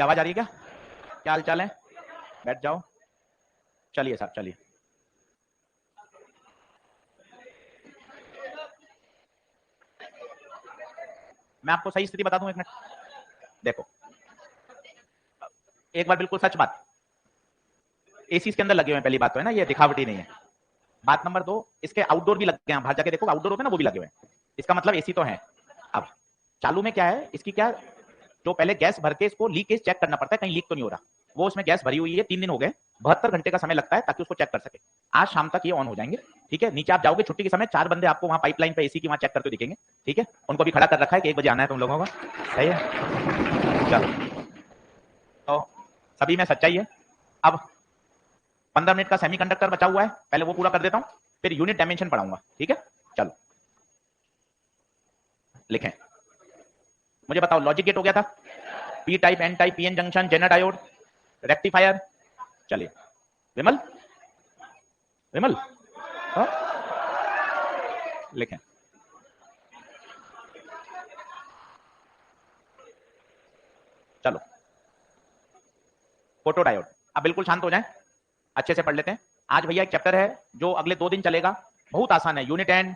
क्या आवाज आ रही है? क्या हाल चाल है? बैठ जाओ। चलिए साहब चलिए। मैं आपको सही स्थिति बता दूं, एक मिनट देखो। एक बार बिल्कुल सच बात, एसी इसके अंदर लगे हुए हैं, पहली बात तो है ना, ये दिखावटी नहीं है। बात नंबर 2, इसके आउटडोर भी लगे हैं, बाहर जाके देखो आउटडोर होते हैं ना, वो भी लगे हुए हैं। इसका मतलब एसी तो है। अब चालू में क्या है, इसकी क्या, जो पहले गैस भर के इसको लीकेज चेक करना पड़ता है, कहीं लीक तो नहीं हो रहा। वो उसमें गैस भरी हुई है, 3 दिन हो गए, 72 घंटे का समय लगता है ताकि उसको चेक कर सके। आज शाम तक ये ऑन हो जाएंगे। ठीक है, नीचे आप जाओगे छुट्टी के समय, 4 बंदे आपको वहां पाइपलाइन पे एसी की वहां चेक करते दिखेंगे। ठीक है, उनको भी खड़ा कर रखा है कि 1 बजे आना है तुम लोगों का। सही है, चलो। तो सभी में सच्चाई है। अब 15 मिनट का सेमीकंडक्टर बचा हुआ है, पहले वो पूरा कर देता हूं, फिर यूनिट डायमेंशन पढ़ाऊंगा। ठीक है, चलो लिखें। मुझे बताओ, लॉजिक गेट हो गया था, P type, N type, PN junction, Zener diode, rectifier. चलिए, विमल विमल हाँ? लिखें। चलो, फोटो डायोड। अब बिल्कुल शांत हो जाएं, अच्छे से पढ़ लेते हैं। आज भैया एक चैप्टर है जो अगले 2 दिन चलेगा, बहुत आसान है, यूनिट एंड।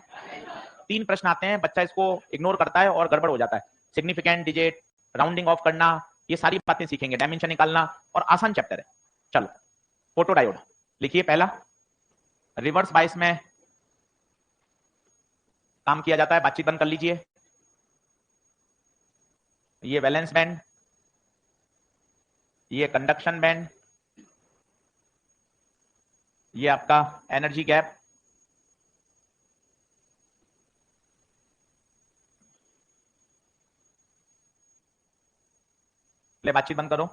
3 प्रश्न आते हैं, बच्चा इसको इग्नोर करता है और गड़बड़ हो जाता है। सिग्निफिकेंट डिजिट, राउंडिंग ऑफ करना, ये सारी बातें सीखेंगे, डायमेंशन निकालना, और आसान चैप्टर है। चलो, फोटो डायोड लिखिए। पहला, रिवर्स बायस में काम किया जाता है, बातचीत बंद कर लीजिए। ये वैलेंस बैंड, ये कंडक्शन बैंड, ये आपका एनर्जी गैप, ले बातचीत बंद करो।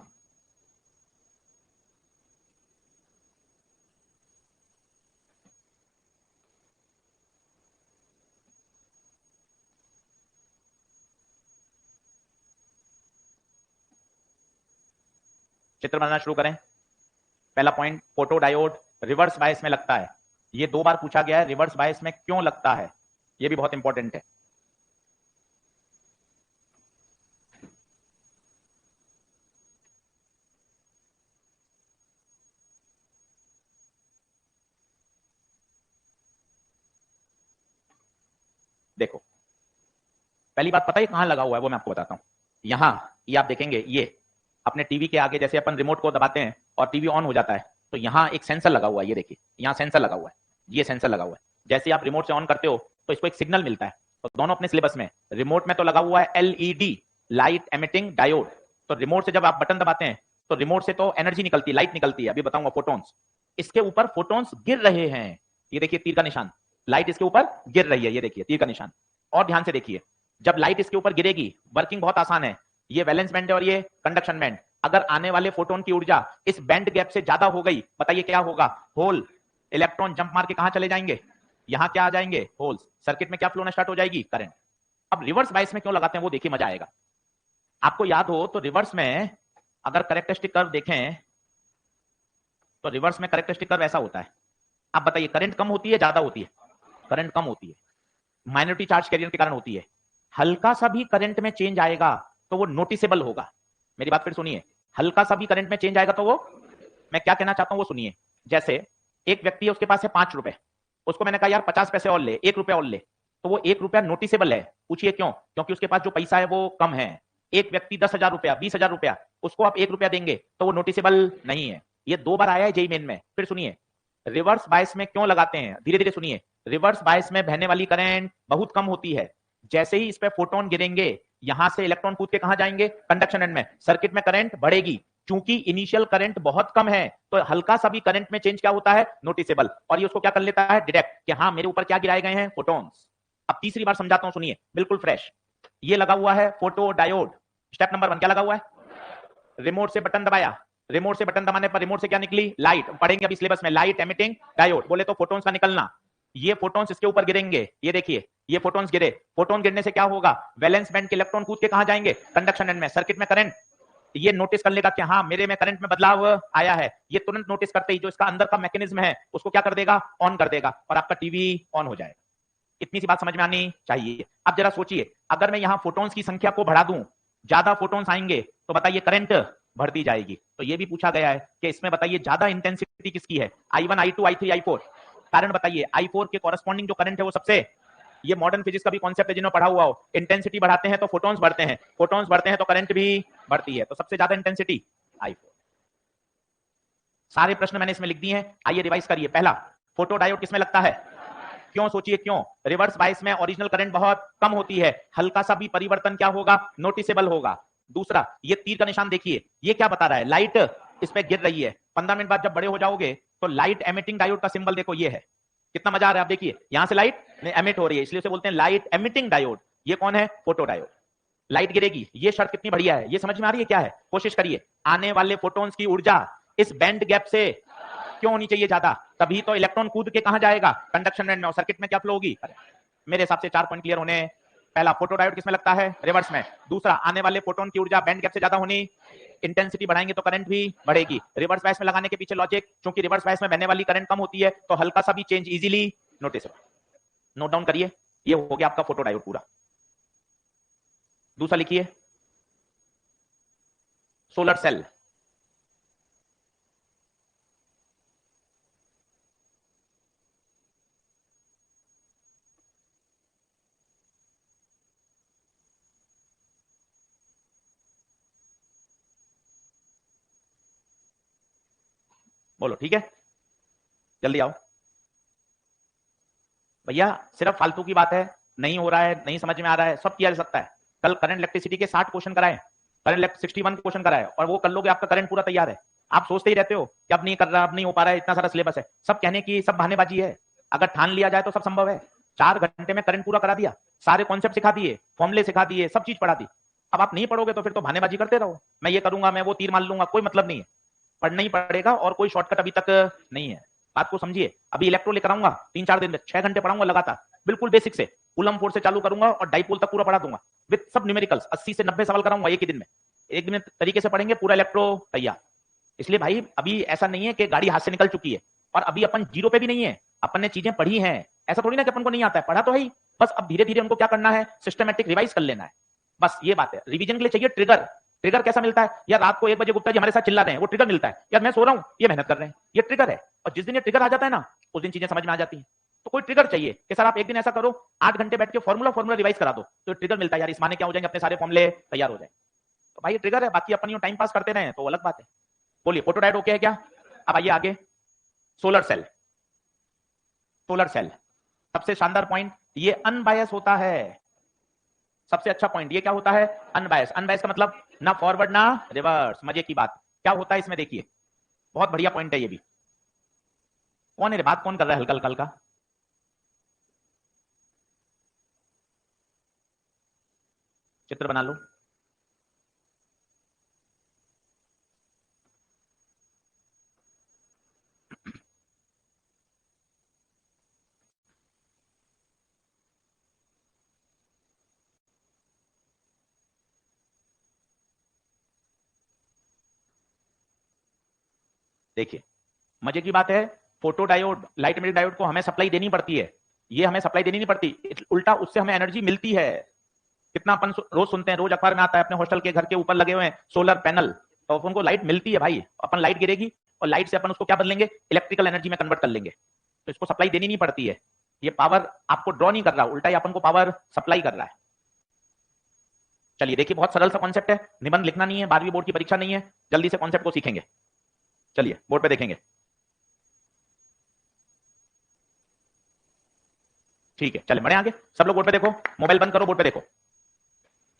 चित्र बनाना शुरू करें। पहला point, photo diode reverse bias में लगता है। ये 2 बार पूछा गया है, रिवर्स बायस में क्यों लगता है, ये भी बहुत इंपॉर्टेंट है। देखो, पहली बात पता है कहां लगा हुआ है, वो मैं आपको बताता हूं। यहां, ये आप देखेंगे, ये अपने टीवी के आगे जैसे अपन रिमोट को दबाते हैं और टीवी ऑन हो जाता है, तो यहां एक सेंसर लगा हुआ है, ये देखिए यहां सेंसर लगा हुआ है, ये सेंसर लगा हुआ है। जैसे आप रिमोट से ऑन करते हो तो इसको एक सिग्नल मिलता है। तो दोनों अपने सिलेबस में, रिमोट में तो लगा हुआ है एलईडी, लाइट एमिटिंग डायोड। तो रिमोट से जब आप बटन दबाते हैं तो रिमोट से तो एनर्जी निकलती है, लाइट निकलती है, अभी बताऊंगा फोटॉन्स। इसके ऊपर फोटॉन्स गिर रहे हैं, ये देखिए तीर का निशान, लाइट इसके ऊपर गिर रही है, ये देखिए तीर का निशान। और ध्यान से देखिए, जब लाइट इसके ऊपर गिरेगी, वर्किंग बहुत आसान है। ये वैलेंस बैंड है और ये कंडक्शन बैंड। अगर आने वाले फोटोन की ऊर्जा इस बैंड गैप से ज्यादा हो गई, बताइए क्या होगा? होल, इलेक्ट्रॉन जंप मार के कहां चले जाएंगे? यहां क्या आ जाएंगे? होल्स। सर्किट में क्या फ्लो होना स्टार्ट हो जाएगी? करंट। अब रिवर्स बायस में क्यों लगाते हैं वो देखिए, मजा आएगा। आपको याद हो तो रिवर्स में अगर कैरेक्टरिस्टिक कर्व देखें तो रिवर्स में कैरेक्टरिस्टिक कर्व ऐसा होता है। आप बताइए, करंट कम होती है ज्यादा होती है? करंट कम होती है, माइनॉरिटी चार्ज कैरियर के कारण होती है। हल्का सा भी करंट में चेंज आएगा तो वो नोटिसेबल होगा। मेरी बात फिर सुनिए, हल्का सा भी करंट में चेंज आएगा तो वो, मैं क्या कहना चाहता हूं वो सुनिए। जैसे एक व्यक्ति है, उसके पास है 5 रुपए, उसको मैंने कहा यार 50 पैसे और ले, 1 रुपया और ले, तो वो 1 रुपया नोटिसेबल है। पूछिए क्यों? क्योंकि उसके पास जो पैसा है वो कम है। एक व्यक्ति 10,000 रुपया, 20,000 रुपया, उसको आप 1 रुपया देंगे तो वो नोटिसेबल नहीं है। ये 2 बार आया है जेई मेन में। फिर सुनिए, रिवर्स बायस में क्यों लगाते हैं, धीरे धीरे सुनिए। रिवर्स बायस में बहने वाली करंट बहुत कम होती है। जैसे ही इस पे फोटोन गिरेंगे, यहां से इलेक्ट्रॉन कूद के कहां जाएंगे? कंडक्शन एंड में। सर्किट में करंट बढ़ेगी, चूंकि इनिशियल करंट बहुत कम है तो हल्का सा भी करंट में चेंज क्या होता है? नोटिसेबल। और ये उसको क्या कर लेता है? डिटेक्ट, कि हाँ मेरे ऊपर क्या गिराए गए हैं? फोटोन्स। अब तीसरी बार समझाता हूं, सुनिए बिल्कुल फ्रेश। ये लगा हुआ है फोटो डायोड। स्टेप नंबर 1 क्या लगा हुआ है? रिमोट से बटन दबाया, रिमोट से बटन दबाने पर रिमोट से क्या निकली? लाइट। पढ़ेंगे अभी सिलेबस में, लाइट एमिटिंग डायोड, बोले तो फोटोन्स का निकलना। ये फोटोन्स इसके ऊपर गिरेंगे, ये देखिए ये फोटोन्स गिरे। फोटोन गिरने से क्या होगा? वैलेंस बैंड के इलेक्ट्रॉन कूद के कहां जाएंगे? कंडक्शन एंड में। सर्किट में करंट, ये नोटिस कर लेगा कि हाँ मेरे में करंट में बदलाव आया है। ये तुरंत नोटिस करते ही जो इसका अंदर का मैकेनिज्म है उसको क्या कर देगा? ऑन कर देगा, और आपका टीवी ऑन हो जाएगा। इतनी सी बात समझ में आनी चाहिए। अब जरा सोचिए, अगर मैं यहां फोटोन्स की संख्या को बढ़ा दूं, ज्यादा फोटोन्स आएंगे तो बताइए करंट बढ़ती जाएगी। तो ये भी पूछा गया है कि इसमें बताइए ज्यादा इंटेंसिटी किसकी है, I1, I2, I3, I4। कारण बताइए, I4 के कॉरेस्पॉन्डिंग जो करंट है वो सबसे, ये मॉडर्न फिजिक्स का भी कॉन्सेप्ट है जिन्होंने पढ़ा हुआ हो, इंटेंसिटी बढ़ाते हैं तो फोटॉन्स बढ़ते हैं, फोटॉन्स बढ़ते हैं तो करंट भी बढ़ती है, तो सबसे ज्यादा इंटेंसिटी I4। सारे प्रश्न मैंने इसमें लिख दिए हैं, आइए रिवाइज करिए। पहला, फोटो डायोड किसमें लगता है, क्यों, सोचिए क्यों। रिवर्स बायस में ओरिजिनल करंट बहुत कम होती है, हल्का सा भी परिवर्तन क्या होगा, नोटिसेबल होगा। दूसरा, ये तीर का निशान देखिए, ये क्या बता रहा है, लाइट इस पे गिर रही है। 15 मिनट बाद जब बड़े हो जाओगे तो लाइट एमिटिंग डायोड का सिंबल देखो, ये है। कितना मजा आ रहा है, आप देखिए यहां से लाइट एमिट हो रही है, इसलिए उसे बोलते हैं लाइट एमिटिंग डायोड। ये कौन है, फोटो डायोड। लाइट गिरेगी, ये शर्त कितनी बढ़िया है, ये समझ में आ रही है क्या है, कोशिश करिए। आने वाले फोटॉन्स की ऊर्जा इस बैंड गैप से क्यों होनी चाहिए ज्यादा, तभी तो इलेक्ट्रॉन कूद के कहां जाएगा, कंडक्शन बैंड में, और सर्किट में क्या फ्लो होगी। मेरे हिसाब से 4 पॉइंट क्लियर होने। पहला, फोटो डायोड किसमें लगता है, रिवर्स में। दूसरा, आने वाले फोटोन की ऊर्जा बैंड गैप से ज्यादा होनी, इंटेंसिटी बढ़ाएंगे तो करंट भी बढ़ेगी। रिवर्स बायस में लगाने के पीछे लॉजिक, क्योंकि रिवर्स बायस में बहने वाली करंट कम होती है तो हल्का सा भी change easily noticeable. Note down करिए, ये हो गया आपका फोटो डायोड पूरा। दूसरा लिखिए, सोलर सेल। बोलो ठीक है, जल्दी आओ भैया। सिर्फ फालतू की बात है, नहीं हो रहा है, नहीं समझ में आ रहा है, सब किया जा सकता है। कल करंट इलेक्ट्रिसिटी के 60 क्वेश्चन कराए, करंट 61 क्वेश्चन कराए, और वो कर लोगे, आपका करंट पूरा तैयार है। आप सोचते ही रहते हो कि अब नहीं कर रहा, अब नहीं हो पा रहा है, इतना सारा सिलेबस है, सब कहने की सब बहानेबाजी है। अगर ठान लिया जाए तो सब संभव है। 4 घंटे में करंट पूरा करा दिया, सारे कॉन्सेप्ट सिखा दिए, फॉर्मुले सिखा दिए, सब चीज पढ़ा दी। अब आप नहीं पढ़ोगे तो फिर तो बहानेबाजी करते रहो, मैं ये करूंगा, मैं वो तीर मार लूंगा, कोई मतलब नहीं है। पढ़ना ही पड़ेगा, और कोई शॉर्टकट अभी तक नहीं है। बात को समझिए। अभी इलेक्ट्रो लेकर आऊंगा 3-4 दिन में, 6 घंटे पढ़ाऊंगा लगातार, बिल्कुल बेसिक से, कूलम फोर्स से चालू करूंगा और डाइपोल तक पूरा पढ़ा दूंगा, विद सब न्यूमेरिकल्स। 80 से 90 सवाल कराऊंगा एक ही दिन में, एक दिन तरीके से पढ़ेंगे, पूरा इलेक्ट्रो तैयार। इसलिए भाई अभी ऐसा नहीं है कि गाड़ी हाथ से निकल चुकी है, और अभी अपन जीरो पे भी नहीं है, अपन ने चीजें पढ़ी हैं। ऐसा थोड़ी ना कि अपन को नहीं आता है, पढ़ा तो है ही, बस अब धीरे धीरे उनको क्या करना है, सिस्टमेटिक रिवाइज कर लेना है, बस ये बात है। रिवीजन के लिए चाहिए ट्रिगर। ट्रिगर कैसा मिलता है, या रात को 1 बजे गुप्ता जी हमारे साथ चिल्ला रहे हैं, वो ट्रिगर मिलता है। यार मैं सो रहा हूं, ये मेहनत कर रहे हैं, ये ट्रिगर है। और जिस दिन ये ट्रिगर आ जाता है ना, उस दिन चीजें समझ में आ जाती है। तो कोई ट्रिगर चाहिए कि सर आप एक दिन ऐसा करो, 8 घंटे बैठ के फॉर्मूला रिवाइज करा दो, तो ट्रिगर मिलता है, यार इस माने क्या हो जाएंगे, अपने सारे फॉर्मुले तैयार हो जाए। तो भाई ट्रिगर है, बाकी अपन टाइम पास करते रहे तो अलग बात है। बोलिए, फोटोडायोड ओके है क्या। अब आइए आगे, सोलर सेल। सोलर सेल सबसे शानदार पॉइंट, ये अनबायस होता है। सबसे अच्छा पॉइंट ये क्या होता है, अनबायस। अनबायस का मतलब ना फॉरवर्ड ना रिवर्स। मजे की बात क्या होता है इसमें, देखिए बहुत बढ़िया पॉइंट है ये भी। कौन है रे, बात कौन कर रहा है हल्का हल्का हल्का, चित्र बना लो। देखिए मजे की बात है, photo diode, light emitter diode को हमें सप्लाई देनी पड़ती है, ये हमें सप्लाई देनी नहीं पड़ती, उल्टा उससे हमें एनर्जी मिलती है। कितना अपन रोज सुनते हैं, रोज अखबार में आता है, अपने हॉस्टल के घर के ऊपर लगे हुए हैं सोलर पैनल, तो उनको लाइट मिलती है भाई। अपन लाइट गिरेगी और लाइट से अपन उसको क्या बदलेंगे, इलेक्ट्रिकल एनर्जी में कन्वर्ट कर लेंगे, तो इसको सप्लाई देनी नहीं पड़ती है। ये पावर आपको ड्रॉ नहीं कर रहा, उल्टा ही अपन को पावर सप्लाई कर रहा है। चलिए देखिए, बहुत सरल सा कॉन्सेप्ट है, निबंध लिखना नहीं है, 12वीं बोर्ड की परीक्षा नहीं है, जल्दी से कॉन्सेप्ट को सीखेंगे। चलिए बोर्ड पे देखेंगे, ठीक है। चले बढ़े आगे, सब लोग बोर्ड पे देखो, मोबाइल बंद करो, बोर्ड पे देखो।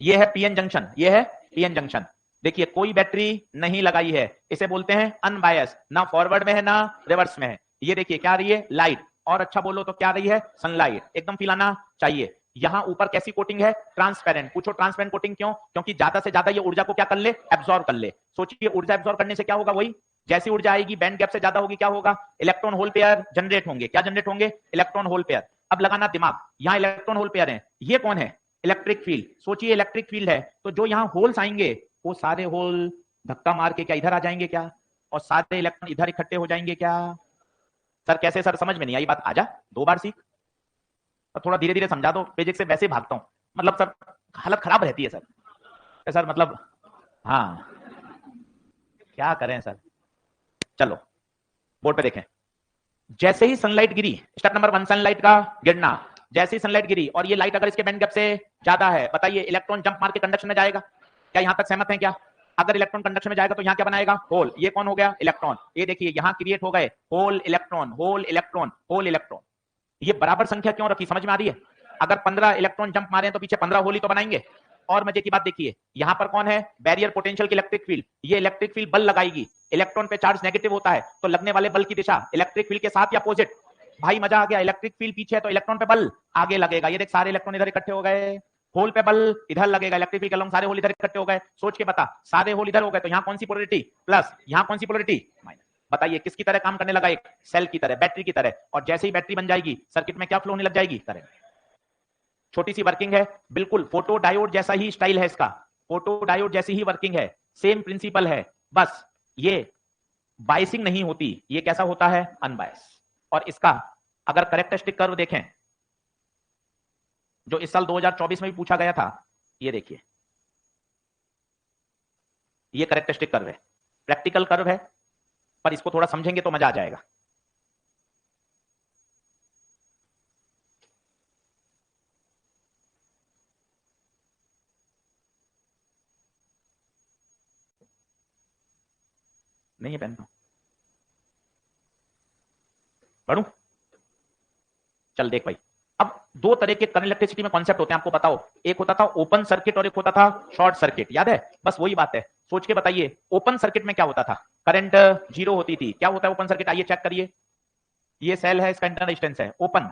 ये है पीएन जंक्शन, ये है पीएन जंक्शन। देखिए कोई बैटरी नहीं लगाई है, इसे बोलते हैं अनबायस, ना फॉरवर्ड में है ना रिवर्स में है। ये देखिए क्या आ रही है, लाइट, और अच्छा बोलो तो क्या आ रही है, सनलाइट, एकदम फील आना चाहिए। यहां ऊपर कैसी कोटिंग है, ट्रांसपेरेंट। पूछो ट्रांसपेरेंट कोटिंग क्यों, क्योंकि ज्यादा से ज्यादा ये ऊर्जा को क्या कर ले, एब्जॉर्ब कर ले। सोचिए ऊर्जा एब्जॉर्ब करने से क्या होगा, वही जैसी ऊर्जा आएगी बैंड गैप से ज्यादा होगी, क्या होगा, इलेक्ट्रॉन होल पेयर जनरेट होंगे। क्या जनरेट होंगे, इलेक्ट्रॉन होल पेयर। अब लगाना दिमाग, यहां इलेक्ट्रॉन होल पेयर है, ये कौन है, इलेक्ट्रिक फील्ड। सोचिए इलेक्ट्रिक फील्ड है, तो जो यहाँ होल्स आएंगे, वो सारे होल धक्का मार के क्या इधर आ जाएंगे क्या, और सारे इलेक्ट्रॉन इधर इकट्ठे हो जाएंगे क्या। सर कैसे, सर समझ में नहीं आई बात, आजा 2 बार सीख, और थोड़ा धीरे धीरे समझा दो, फिजिक्स से वैसे भागता हूँ, मतलब सर हालत खराब रहती है सर। सर मतलब हाँ क्या करें सर, चलो बोर्ड पे देखें। जैसे ही सनलाइट गिरी, स्टेप नंबर 1 सनलाइट का गिरना, जैसे ही सनलाइट गिरी और ये लाइट अगर इसके बैंड गैप से ज्यादा है, बताइए इलेक्ट्रॉन जंप मार के कंडक्शन में जाएगा क्या? यहां तक सहमत हैं क्या? अगर इलेक्ट्रॉन कंडक्शन में जाएगा तो यहां क्या बनाएगा? होल। ये कौन हो गया? इलेक्ट्रॉन। ये देखिए यहां क्रिएट हो गए hole electron, hole electron, hole electron. ये बराबर संख्या क्यों रखी, समझ में आ रही है? अगर 15 इलेक्ट्रॉन जंप मारे तो पीछे 15 होल ही तो बनाएंगे। और मजे की बात देखिए, यहां पर कौन है? बैरियर पोटेंशियल की इलेक्ट्रिक फील्ड। ये इलेक्ट्रिक फील्ड बल लगाएगी, इलेक्ट्रॉन पे चार्ज नेगेटिव होता है तो लगने वाले बल की दिशा इलेक्ट्रिक फील्ड के साथ या अपोजिट। भाई मजा आ गया, इलेक्ट्रिक फील्ड पीछे है तो इलेक्ट्रॉन पे बल आगे लगेगा। ये देख सारे इलेक्ट्रॉन इधर इकट्ठे हो गए, होल पे बल इधर लगेगा, इलेक्ट्रिक फील्ड के अलॉन्ग सारे होल इधर इकट्ठे हो गए। सोच के बता, सारे होल इधर हो गए तो यहां कौन सी पोलरिटी प्लस, यहां कौन सी पोलरिटी माइनस। बताइए किसकी तरह काम करने लगा? एक सेल की तरह, बैटरी की तरह। और जैसे ही बैटरी बन जाएगी सर्किट में क्या फ्लो होने लग जाएगी? करंट। छोटी सी वर्किंग है, बिल्कुल फोटो डायोड जैसा ही स्टाइल है इसका, फोटो डायोड जैसी ही वर्किंग है, सेम प्रिंसिपल है, बस ये बायसिंग नहीं होती, ये कैसा होता है? अनबायस। और इसका अगर करेक्टरिस्टिक कर्व देखें जो इस साल 2024 में भी पूछा गया था, ये देखिए ये करेक्टरिस्टिक कर्व है, प्रैक्टिकल कर्व है, पर इसको थोड़ा समझेंगे तो मजा आ जाएगा। नहीं है पेन, पढ़ू? चल देख भाई, अब दो तरह के करंट इलेक्ट्रिसिटी में कॉन्सेप्ट होते हैं, आपको बताओ। एक होता था ओपन सर्किट और एक होता था शॉर्ट सर्किट, याद है? बस वही बात है, सोच के बताइए। ओपन सर्किट में क्या होता था? करंट जीरो होती थी। क्या होता है ओपन सर्किट? आइए चेक करिए, ये सेल है, इसका इंटरनल रेजिस्टेंस है ओपन,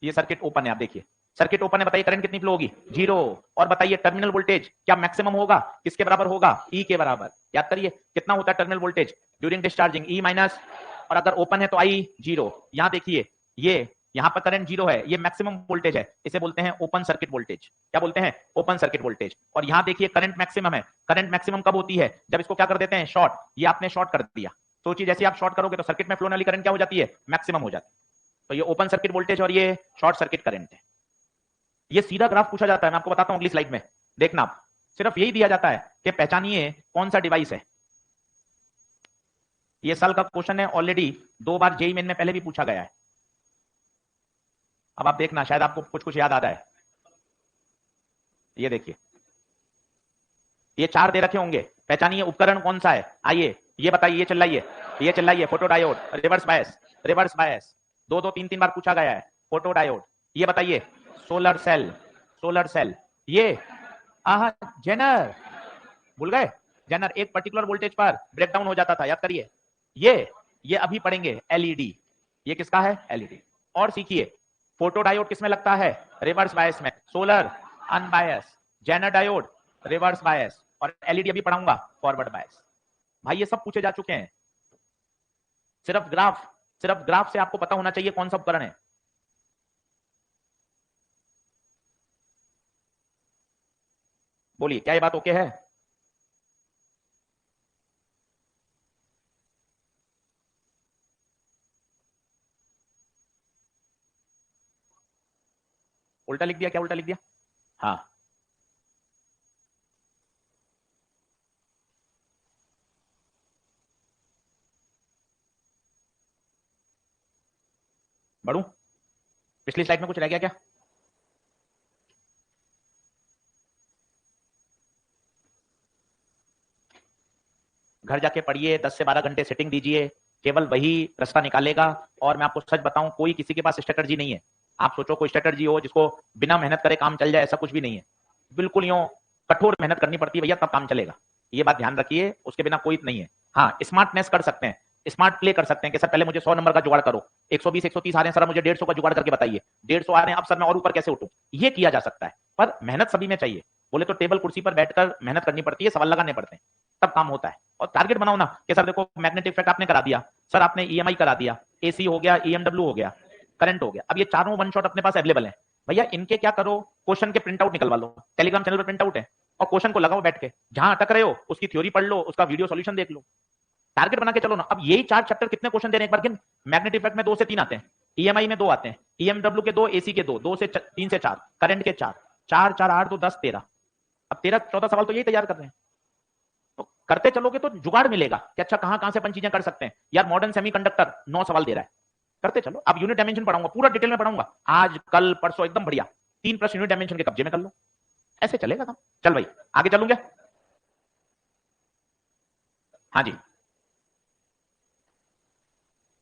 ये सर्किट ओपन है, आप देखिए सर्किट ओपन है। बताइए करंट कितनी फ्लो होगी? जीरो। और बताइए टर्मिनल वोल्टेज क्या मैक्सिमम होगा? किसके बराबर होगा? ई के बराबर। याद करिए कितना होता है terminal voltage during discharging? E minus, और अगर ओपन है तो आई जीरो। यहां देखिए ये यहां पर करंट जीरो है, ये मैक्सिमम वोल्टेज है, इसे बोलते हैं ओपन सर्किट वोल्टेज। क्या बोलते हैं? Open circuit voltage. और यहां देखिए करंट मैक्सिमम है। करंट मैक्सिमम कब होती है? जब इसको क्या कर देते हैं? शॉर्ट। ये आपने शॉर्ट कर दिया, सोचिए जैसे आप शॉर्ट करोगे तो सर्किट में फ्लो वाली करंट क्या हो जाती है? मैक्सिमम हो जाती है। तो ये ओपन सर्किट वोल्टेज और ये शॉर्ट सर्किट करंट है। ये सीधा ग्राफ पूछा जाता है, मैं आपको बताता हूं अगली स्लाइड में, देखना आप। सिर्फ यही दिया जाता है कि पहचानिए कौन सा डिवाइस है। ये साल का क्वेश्चन है, ऑलरेडी 2 बार जेईई मेन में पहले भी पूछा गया है। अब आप देखना, शायद आपको कुछ कुछ याद आ रहा है। ये देखिए ये 4 दे रखे होंगे, पहचानिए उपकरण कौन सा है। आइए ये बताइए, ये चिल्लाइए, ये चिल्लाइए। Photodiode, reverse bias, reverse bias, 2 3 3 बार पूछा गया है। फोटो डायोड, ये बताइए सोलर सेल, सोलर सेल। ये आहा जेनर, भूल गए? जेनर एक पर्टिकुलर वोल्टेज पर ब्रेकडाउन हो जाता था, याद करिए। ये अभी पढ़ेंगे एलईडी, ये किसका है? एलईडी। और सीखिए फोटो डायोड किसमें लगता है? रिवर्स बायस में। Solar unbias, Zener diode reverse bias, और एलईडी अभी पढ़ाऊंगा फॉरवर्ड बायस। भाई ये सब पूछे जा चुके हैं। सिर्फ ग्राफ से आपको पता होना चाहिए कौन सा उपकरण है। बोलिए क्या ये बात ओके है? उल्टा लिख दिया? क्या उल्टा लिख दिया? हाँ बढ़ू? पिछली स्लाइड में कुछ रह गया क्या? घर जाके पढ़िए, 10 से 12 घंटे सेटिंग दीजिए, केवल वही रास्ता निकालेगा। और मैं आपको सच बताऊं, कोई किसी के पास स्ट्रेटर्जी नहीं है। आप सोचो कोई स्ट्रेटर्जी हो जिसको बिना मेहनत करे काम चल जाए, ऐसा कुछ भी नहीं है। बिल्कुल यूं कठोर मेहनत करनी पड़ती है भैया, तब काम चलेगा। ये बात ध्यान रखिए, उसके बिना कोई नहीं है। हाँ स्मार्टनेस कर सकते हैं, स्मार्ट प्ले कर सकते हैं कि सर पहले मुझे 100 नंबर का जुगाड़ करो, 120 130 आ रहे हैं सर, मुझे 150 का जुगाड़ करके बताइए, 150 आ रहे हैं अब सर मैं और ऊपर कैसे उठूं। ये किया जा सकता है, पर मेहनत सभी में चाहिए। बोले तो टेबल कुर्सी पर बैठकर मेहनत करनी पड़ती है, सवाल लगाने पड़ते हैं, तब काम होता है। और टारगेट बनाओ ना कि सर देखो मैग्नेटिक इफेक्ट आपने करा दिया, सर आपने ईएमआई करा दिया, एसी हो गया, ईएमडब्ल्यू हो गया, करंट हो गया। अब ये चारों वन शॉट अपने पास अवेलेबल है भैया, इनके क्या करो, क्वेश्चन के प्रिंट आउट निकलवा लो, टेलीग्राम चैनल पर प्रिंट आउट है, और क्वेश्चन को लगाओ बैठ के, जहां अटक रहे हो उसकी थ्योरी पढ़ लो, उसका वीडियो सॉल्यूशन देख लो, टारगेट बना के चलो ना। अब यही 4 चैप्टर कितने क्वेश्चन दे रहे हैं एक बार गिन। मैग्नेटिक इफेक्ट में 2 से 3 आते हैं, ईएमआई में 2 आते हैं, ईएमडब्ल्यू के 2, एसी के 2, 2 से 3 से 4, करंट के 4, 4 4 8 2 10 13। अब 13 14 सवाल तो यही तैयार कर रहे हैं। तो करते चलोगे तो जुगाड़ मिलेगा कि अच्छा कहां कहां से अपन चीजें कर सकते हैं। यार मॉडर्न सेमीकंडक्टर 9 सवाल दे रहा है, करते चलो। अब यूनिट डायमेंशन पढ़ाऊंगा, पूरा डिटेल में पढ़ाऊंगा, आज कल परसों एकदम बढ़िया। 3 प्रश्न यूनिट डायमेंशन के कब्जे में कर लो, ऐसे चलेगा काम। चल भाई आगे चलूंगे। हाँ जी,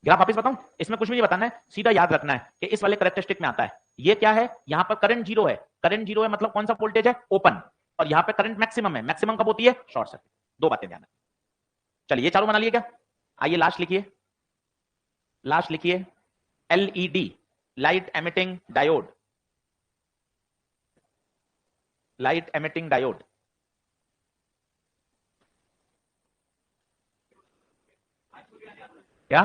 ग्राफ वापस बताऊं, इसमें कुछ भी नहीं बताना है, सीधा याद रखना है कि इस वाले करेक्टरिस्टिक में आता है। ये क्या है, यहां पर करंट जीरो है, करंट जीरो है मतलब कौन सा वोल्टेज है, ओपन, और यहां पे करंट मैक्सिमम है, मैक्सिमम कब होती है, शॉर्ट सर्किट। दो बातें ध्यान रखिए। चलिए चारों बना लिए क्या, आइए लास्ट लिखिए, लास्ट लिखिए LED, light emitting diode, light emitting diode. क्या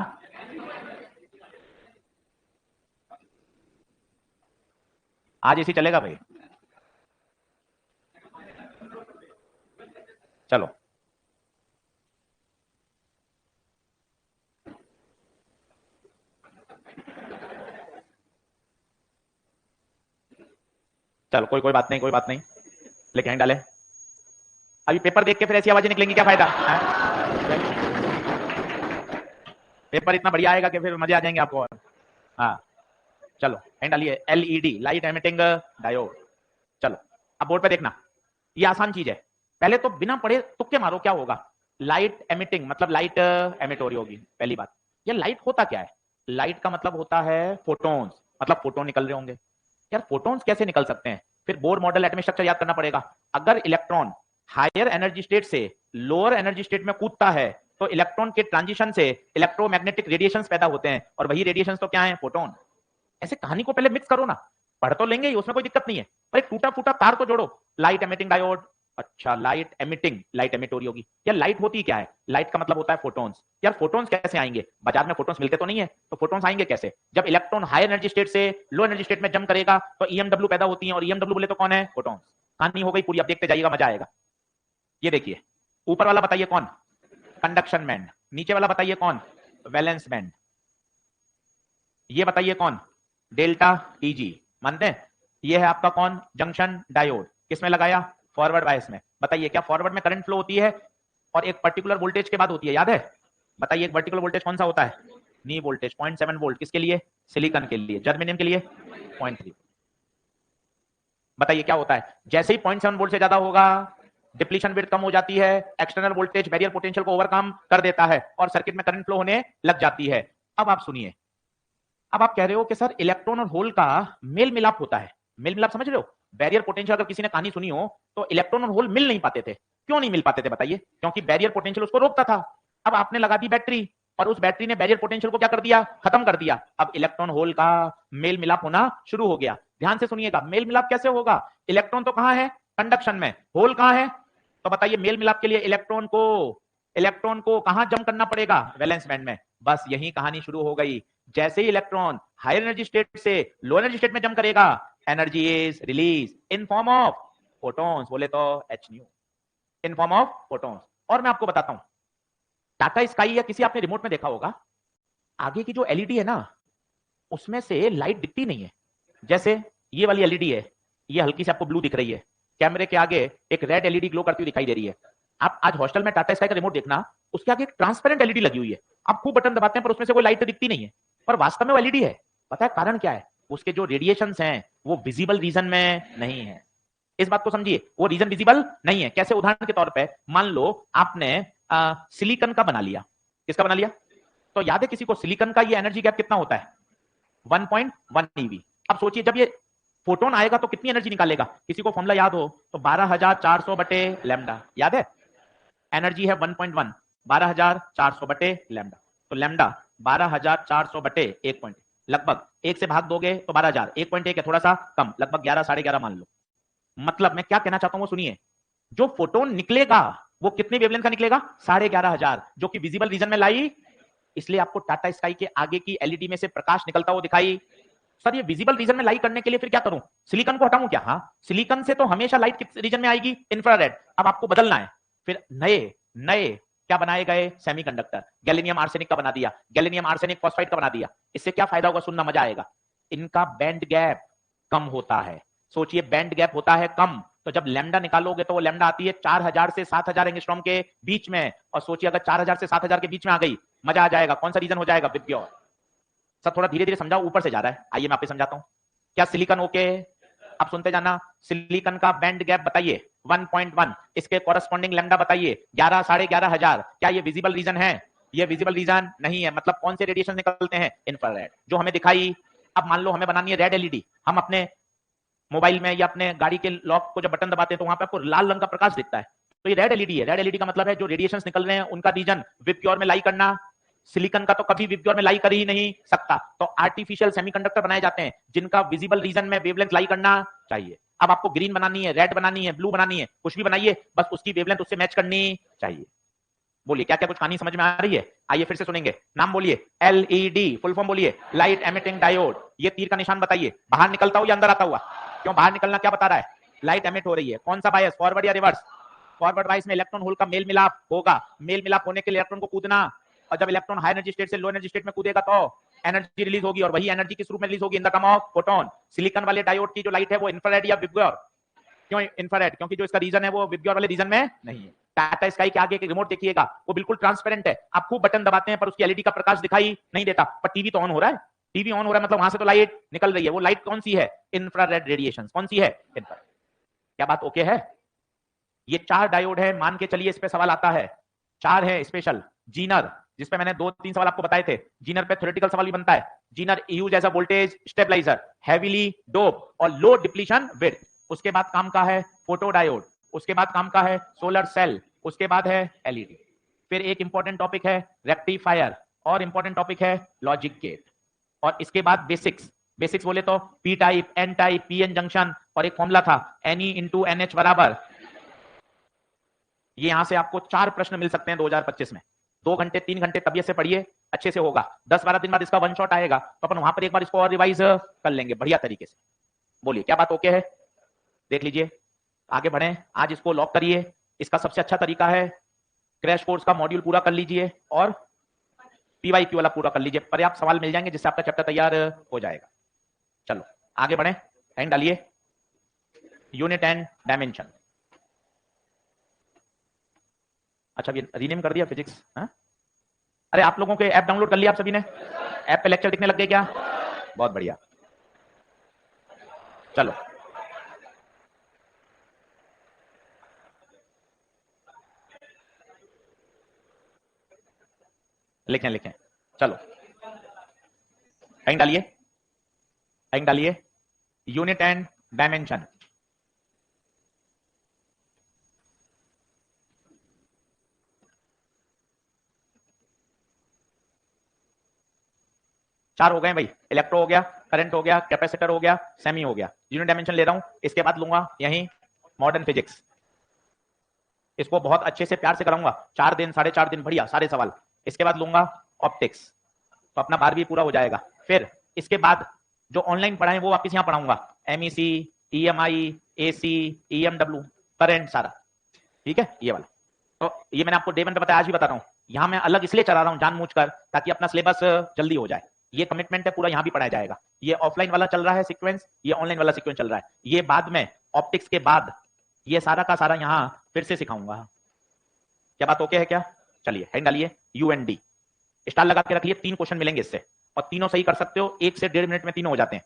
आज इसी चलेगा भाई, चलो चलो, कोई कोई बात नहीं, कोई बात नहीं, लेके डाले। अभी पेपर देख के फिर ऐसी आवाजें निकलेंगी, क्या फायदा है? पेपर इतना बढ़िया आएगा कि फिर मजे आ जाएंगे आपको। हाँ चलो एंड डालिए, एलईडी, लाइट एमिटिंग डायोड। चलो अब बोर्ड पे देखना, ये आसान चीज है, पहले तो बिना पढ़े तुक्के मारो क्या होगा। लाइट एमिटिंग मतलब लाइट एमिट हो रही होगी, पहली बात। ये लाइट होता क्या है, लाइट का मतलब होता है फोटॉन्स, मतलब फोटोन निकल रहे होंगे। यार फोटॉन्स कैसे निकल सकते हैं, फिर बोर मॉडल एटॉमिक स्ट्रक्चर याद करना पड़ेगा। अगर इलेक्ट्रॉन हायर एनर्जी स्टेट से लोअर एनर्जी स्टेट में कूदता है तो इलेक्ट्रॉन के ट्रांजिशन से इलेक्ट्रोमैग्नेटिक रेडिएशंस पैदा होते हैं, और वही रेडिएशंस तो क्या है, फोटोन। ऐसे कहानी को पहले मिक्स करो ना, पढ़ तो लेंगे ही, उसमें कोई दिक्कत नहीं है, पर एक टूटा फूटा तार तो जोड़ो। लाइट एमिटिंग डायोड, अच्छा लाइट एमिटिंग, लाइट एमिट हो रही होगी। यार लाइट होती क्या है, लाइट का मतलब होता है फोटॉन्स। यार फोटॉन्स कैसे आएंगे, बाजार में फोटॉन्स मिलते तो नहीं है, तो फोटॉन्स आएंगे कैसे, जब इलेक्ट्रॉन हाई एनर्जी स्टेट से लो एनर्जी स्टेट में जंप करेगा तो ईएमडब्ल्यू पैदा होती है, और ईएमडब्ल्यू बोले तो कौन है, फोटॉन्स। कहानी हो गई पूरी, अब देखते जाइएगा, मजा आएगा। ये देखिए ऊपर वाला बताइए कौन, कंडक्शन बैंड, नीचे वाला बताइए कौन, वैलेंस बैंड, ये बताइए कौन, डेल्टा ईजी, मानते हैं। ये है आपका कौन, जंक्शन डायोड, किसमें लगाया, फॉरवर्ड बायस में। बताइए क्या फॉरवर्ड में करंट फ्लो होती है और एक पर्टिकुलर वोल्टेज के बाद होती है, याद है, बताइए एक पर्टिकुलर वोल्टेज कौन सा होता है, नी वोल्टेज 0.7 वोल्ट, किसके लिए, सिलिकॉन के लिए, जर्मेनियम के लिए 0.3। बताइए क्या होता है, जैसे ही 0.7 वोल्ट से ज्यादा होगा डिप्लीशन विड्थ कम हो जाती है, एक्सटर्नल वोल्टेज बैरियर पोटेंशियल को ओवरकम कर देता है और सर्किट में करंट फ्लो होने लग जाती है। अब आप सुनिए, अब आप कह रहे हो कि सर इलेक्ट्रॉन और होल का मेल मिलाप होता है, मेल मिलाप समझ रहे हो, बैरियर पोटेंशियल अगर किसी ने कहानी सुनी हो तो इलेक्ट्रॉन और होल मिल नहीं पाते थे, क्यों नहीं मिल पाते थे बताइए, क्योंकि बैरियर पोटेंशियल उसको रोकता था। अब आपने लगा दी बैटरी और उस बैटरी ने बैरियर पोटेंशियल को क्या कर दिया, खत्म कर दिया। अब इलेक्ट्रॉन होल का मेल मिलाप होना शुरू हो गया। ध्यान से सुनिएगा, मेल मिलाप कैसे होगा, इलेक्ट्रॉन तो कहां है, कंडक्शन में, होल कहां है, तो बताइए मेल मिलाप के लिए इलेक्ट्रॉन को कहां जंप करना पड़ेगा, वैलेंस बैंड में। बस यही कहानी शुरू हो गई, जैसे ही इलेक्ट्रॉन हायर एनर्जी स्टेट से लो एनर्जी स्टेट में जंप करेगा, energy is release in form of photons, बोले तो H new, in form of photons. और मैं आपको बताता हूं, टाटा स्काई या किसी आपने रिमोट में देखा होगा, आगे की जो एलईडी है ना उसमें से लाइट दिखती नहीं है। जैसे ये वाली एलईडी है, ये हल्की से आपको ब्लू दिख रही है, कैमरे के आगे एक रेड एलईडी ग्लो करती हुई दिखाई दे रही है। आप आज हॉस्टल में टाटा स्काई का रिमोट देखना, उसके आगे एक ट्रांसपेरेंट एलईडी लगी हुई है, आप खूब बटन दबाते हैं पर उसमें से कोई लाइट दिखती नहीं है, पर वास्तव में वो एलईडी है। पता है कारण क्या है, उसके जो रेडिएशंस हैं वो विजिबल रीजन में नहीं है। इस बात को समझिए, वो रीजन विजिबल नहीं है। कैसे, उदाहरण के तौर पे मान लो आपने सिलिकॉन का बना लिया, किसका बना लिया, तो याद है किसी को सिलिकॉन का ये एनर्जी गैप कितना होता है, 1.1 ईवी। अब सोचिए जब ये फोटोन आएगा तो कितनी एनर्जी निकालेगा, किसी को फॉर्मूला याद हो तो 12400 बटे लैम्डा, याद है, एनर्जी है 1.1, 12400 बटे लैम्डा, तो लैम्डा 12400 बटे 1 पॉइंट, लगभग एक से भाग दोगे तो 12000, 1.1 है थोड़ा सा कम, लगभग 11 11.5 मान लो। मतलब मैं क्या कहना चाहता हूं वो सुनिए, जो फोटोन निकलेगा वो कितने वेवलेंथ का निकलेगा, 11500, जो कि विजिबल रीजन में लाई, इसलिए आपको टाटा स्काई के आगे की एलईडी में से प्रकाश निकलता हुआ दिखाई। सर ये विजिबल रीजन में लाइट करने के लिए फिर क्या करूं, सिलिकॉन को हटाऊं क्या, हाँ सिलिकॉन से तो हमेशा लाइट किस रीजन में आएगी, इंफ्रारेड। अब आपको बदलना है, फिर नए नए क्या बनाए गए, सेमीकंडक्टर, गैलिनियम आर्सेनिक का बना दिया, गैलिनियम आर्सेनिक फॉस्फाइड का बना दिया। इससे क्या फायदा होगा, सुनना मजा आएगा, इनका बैंड गैप कम होता है। सोचिए बैंड गैप होता है कम, तो जब लैम्डा निकालोगे तो वो लैम्डा आती है 4000 से 7000 एंगस्ट्रॉम के बीच में, और सोचिए अगर 4000 से 7000 के बीच में आ गई, मजा आ जाएगा। कौन सा रीजन हो जाएगा? विबग्योर। सब थोड़ा धीरे धीरे समझाओ, ऊपर से जा रहा है। आइए मैं आपको समझाता हूं। क्या सिलिकॉन ओके? आप सुनते जाना। सिलिकॉन का बैंड गैप बताइए 1.1, इसके कॉरेस्पॉन्डिंग लैम्डा बताइए 11 11,500। क्या ये विजिबल रीजन है? ये विजिबल रीजन नहीं है। मतलब कौन से रेडिएशन निकलते हैं? इंफ्रारेड, जो हमें दिखाई। अब मान लो हमें बनानी है रेड एलईडी, हम अपने मोबाइल में या अपने गाड़ी के लॉक को जब बटन दबाते हैं तो वहां पे आपको लाल रंग का प्रकाश दिखता है, तो ये रेड एलईडी है। रेड एलईडी का मतलब है जो रेडिएशंस निकल रहे हैं उनका रीजन विबग्योर में लाई करना। सिलिकॉन का तो कभी विबग्योर में लाई कर ही नहीं सकता, तो आर्टिफिशियल सेमीकंडक्टर बनाए जाते हैं जिनका विजिबल रीजन में वेवलेंथ लाई करना चाहिए। अब आपको ग्रीन बनानी है, रेड बनानी है, ब्लू बनानी है, कुछ भी बनाइए, बस उसकी वेवलेंथ उससे मैच करनी चाहिए। बोलिए क्या क्या कुछ कहानी समझ में आ रही है? आइए फिर से सुनेंगे। नाम बोलिए। एलईडी फुल फॉर्म बोलिए, लाइट एमिटिंग डायोड। ये तीर का निशान बताइए, बाहर निकलता हुआ या अंदर आता हुआ? क्यों बाहर निकलना? क्या बता रहा है? लाइट एमिट हो रही है। कौन सा बायस, फॉरवर्ड या रिवर्स? फॉरवर्ड बायस में इलेक्ट्रॉन होल का मेल मिलाप होगा। मेल मिलाप होने के लिए इलेक्ट्रॉन को कूदना, और जब इलेक्ट्रॉन हाई एनर्जी स्टेट से लो एनर्जी स्टेट में कूदेगा तो एनर्जी रिलीज होगी, और वही एनर्जी किस रूप में रिलीज होगी? In the form of photon. Silicon वाले डायोड की जो लाइट है वो इंफ्रारेड या विबग्योर? क्यों इंफ्रारेड? क्योंकि जो इसका रीजन है वो विबग्योर वाले रीजन में नहीं है। टाटा स्काई के आगे एक रिमोट देखिएगा, वो बिल्कुल ट्रांसपेरेंट है। आप खूब बटन दबाते हैं पर उसकी एलईडी का प्रकाश दिखाई नहीं देता, पर टीवी तो ऑन हो रहा है। टीवी ऑन हो रहा है मतलब वहां से तो लाइट निकल रही है। वो लाइट कौन सी है? Infrared radiation. कौन सी है? इंफ्रारेड। क्या बात ओके है? ये 4 डायोड है, मान के चलिए इस पे सवाल आता है। 4 है स्पेशल। जीनर, जिसपे मैंने 2-3 सवाल आपको बताए थे, जीनर पे थ्योरेटिकल सवाल भी बनता है। Zener use as a voltage stabilizer, heavily dope और लो डिप्लीशन विड्थ। उसके बाद काम का है फोटो डायोड, उसके बाद काम का है सोलर सेल, उसके बाद है एलईडी। फिर एक इंपॉर्टेंट टॉपिक है रेक्टिफायर, और इंपॉर्टेंट टॉपिक है लॉजिक गेट, और इसके बाद बेसिक्स। बेसिक्स बोले तो P type, N type, PN junction, और एक फॉर्मूला था Ne इंटू NH बराबर। ये यहां से आपको 4 प्रश्न मिल सकते हैं 2025 में। 2 घंटे 3 घंटे तबियत से पढ़िए, अच्छे से होगा। 10-12 दिन बाद इसका वन शॉट आएगा, तो अपन वहां पर एक बार इसको और रिवाइज कर लेंगे बढ़िया तरीके से। बोलिए क्या बात ओके है? देख लीजिए, आगे बढ़े। आज इसको लॉक करिए। इसका सबसे अच्छा तरीका है क्रैश कोर्स का मॉड्यूल पूरा कर लीजिए और पीवाईक्यू वाला पूरा कर लीजिए। पर्याप्त सवाल मिल जाएंगे जिससे आपका चैप्टर तैयार हो जाएगा। चलो आगे बढ़े, एंड डालिए। Unit and dimension. अच्छा रीनेम कर दिया फिजिक्स? अरे आप लोगों के ऐप डाउनलोड कर लिया आप सभी ने? ऐप पे लेक्चर दिखने लग गए क्या? बहुत बढ़िया। चलो लिखें लिखें। चलो टाइम डालिए, टाइम डालिए। Unit and dimension. चार हो गए भाई। इलेक्ट्रो हो गया, करंट हो गया, कैपेसिटर हो गया, सेमी हो गया। यूनिट डायमेंशन ले रहा हूं, इसके बाद लूंगा यही मॉडर्न फिजिक्स। इसको बहुत अच्छे से प्यार से कराऊंगा, 4 दिन 4.5 दिन बढ़िया सारे सवाल। इसके बाद लूंगा ऑप्टिक्स, तो अपना 12वीं पूरा हो जाएगा। फिर इसके बाद जो ऑनलाइन पढ़ाएं वो वापस यहाँ पढ़ाऊंगा, MEC, EMI, AC, EMW, current सारा। ठीक है ये वाला। तो ये मैंने आपको डे 1 पे बताया, आज भी बता रहा हूँ। यहाँ मैं अलग इसलिए चला रहा हूँ जानबूझकर, ताकि अपना सिलेबस जल्दी हो जाए। ये कमिटमेंट है पूरा, यहाँ भी पढ़ाया जाएगा। ये ऑफलाइन वाला चल रहा है सीक्वेंस, ये ऑनलाइन वाला सीक्वेंस चल रहा है। ये बाद में ऑप्टिक्स के बाद ये सारा का सारा यहाँ फिर से सिखाऊंगा। क्या बात ओके है क्या? चलिए हैंड डालिए। UND स्टार लगा के रख लिए। 3 क्वेश्चन मिलेंगे इससे, और तीनों सही कर सकते हो। 1 से 1.5 मिनट में तीनों हो जाते हैं।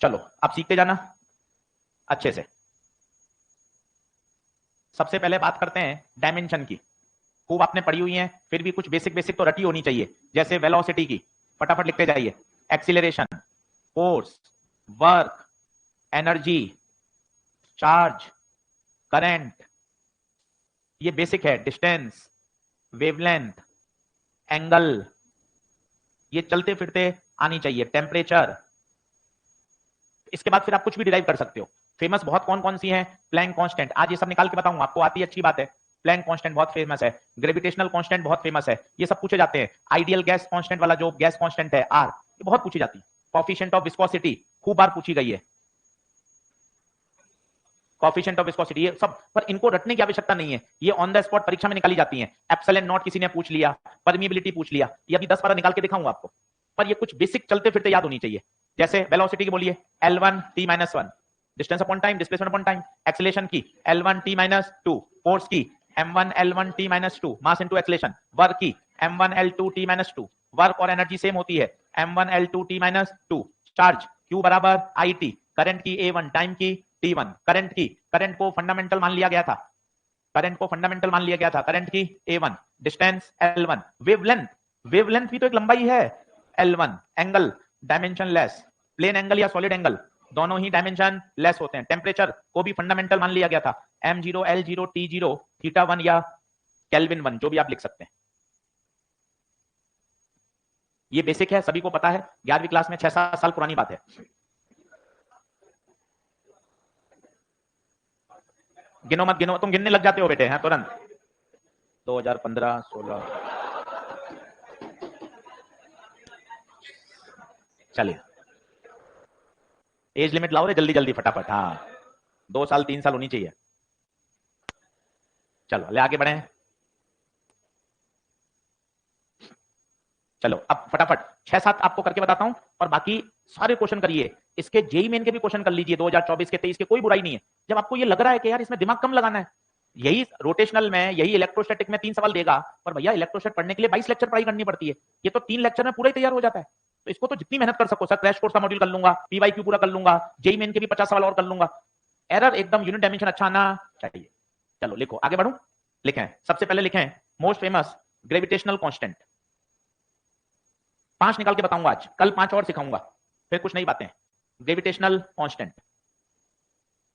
चलो आप सीखते जाना अच्छे से। सबसे पहले बात करते हैं डायमेंशन की। खूब आपने पढ़ी हुई है, फिर भी कुछ बेसिक बेसिक तो रटी होनी चाहिए। जैसे वेलोसिटी की फटाफट लिखते जाइए। Acceleration, force, work, energy, charge, current, ये बेसिक है। डिस्टेंस, वेवलेंथ, एंगल, ये चलते फिरते आनी चाहिए। टेम्परेचर। इसके बाद फिर आप कुछ भी डिराइव कर सकते हो। फेमस बहुत कौन कौन सी हैं? प्लैंक कांस्टेंट, आज ये सब निकाल के बताऊंगा आपको, आती है अच्छी बात है। प्लैंक कांस्टेंट बहुत फेमस है। ग्रेविटेशनल कांस्टेंट बहुत फेमस है, ये सब पूछे जाते हैं। आइडियल गैस कांस्टेंट वाला जो गैस कांस्टेंट है R, ये बहुत पूछी जाती है। कोएफिशिएंट ऑफ विस्कोसिटी खूब बार पूछी गई है। कोएफिशिएंट ऑफ विस्कोसिटी ये सब, पर इनको रटने की आवश्यकता नहीं है, ये ऑन द स्पॉट परीक्षा में निकाली जाती हैं। एप्सिलॉन नॉट किसी ने पूछ लिया, परमीबिलिटी पूछ लिया, ये अभी 10-12 निकाल के दिखाऊंगा आपको। पर ये कुछ बेसिक चलते फिरते याद होनी चाहिए। जैसे वेलोसिटी की बोलिए L1 T-1, distance upon time, displacement upon time, acceleration की L1 t माइनस 2, फोर्स की M1 L1 t minus 2, mass into acceleration, work की M1 L2 t minus 2, work और एनर्जी सेम होती है M1 L2 t minus 2, charge Q बराबर IT, current की A1, time की T1, current को fundamental मान लिया गया था, करंट की A1, डिस्टेंस L1, वेवलेंथ भी तो एक लंबाई है L1, angle dimension less, plane angle या सॉलिड एंगल दोनों ही डायमेंशन लेस होते हैं, टेम्परेचर को भी फंडामेंटल मान लिया गया था M0 L0 T0 θ1 या केल्विन 1, जो भी आप लिख सकते हैं। ये बेसिक है, सभी को पता है, 11वीं क्लास में 6-7 साल पुरानी बात है। गिनो मत गिनो, तुम गिनने लग जाते हो बेटे हैं तुरंत। 2015, 16, चलिए एज लिमिट लाओ रे जल्दी जल्दी फटाफट। हाँ 2 साल 3 साल होनी चाहिए। चलो ले आगे बढ़े, चलो अब फटाफट 6-7 आपको करके बताता हूं और बाकी सारे क्वेश्चन करिए। इसके जेई मेन के भी क्वेश्चन कर लीजिए 2024 के 23 के, कोई बुराई नहीं है। जब आपको ये लग रहा है कि यार इसमें दिमाग कम लगाना है, यही रोटेशनल में, यही इलेक्ट्रोस्टैटिक में 3 सवाल देगा, पर भैया इलेक्ट्रोस्टैट पढ़ने के लिए 22 लेक्चर पढ़ाई करनी पड़ती है, ये तो 3 लेक्चर में पूरा ही तैयार हो जाता है। तो इसको तो जितनी मेहनत कर सको, सर क्रैश कोर्स का मॉड्यूल कर लूंगा, पीवाईक्यू पूरा कर लूंगा, जेई मेन के भी 50 सवाल और कर लूंगा, एरर एकदम यूनिट डायमेंशन अच्छा आना चाहिए। चलो लिखो, आगे बढ़ो, लिखें, सबसे पहले लिखें मोस्ट फेमस ग्रेविटेशनल कांस्टेंट। 5 निकाल के बताऊंगा आज, कल 5 और सिखाऊंगा, फिर कुछ नई बातें। ग्रेविटेशनल कांस्टेंट,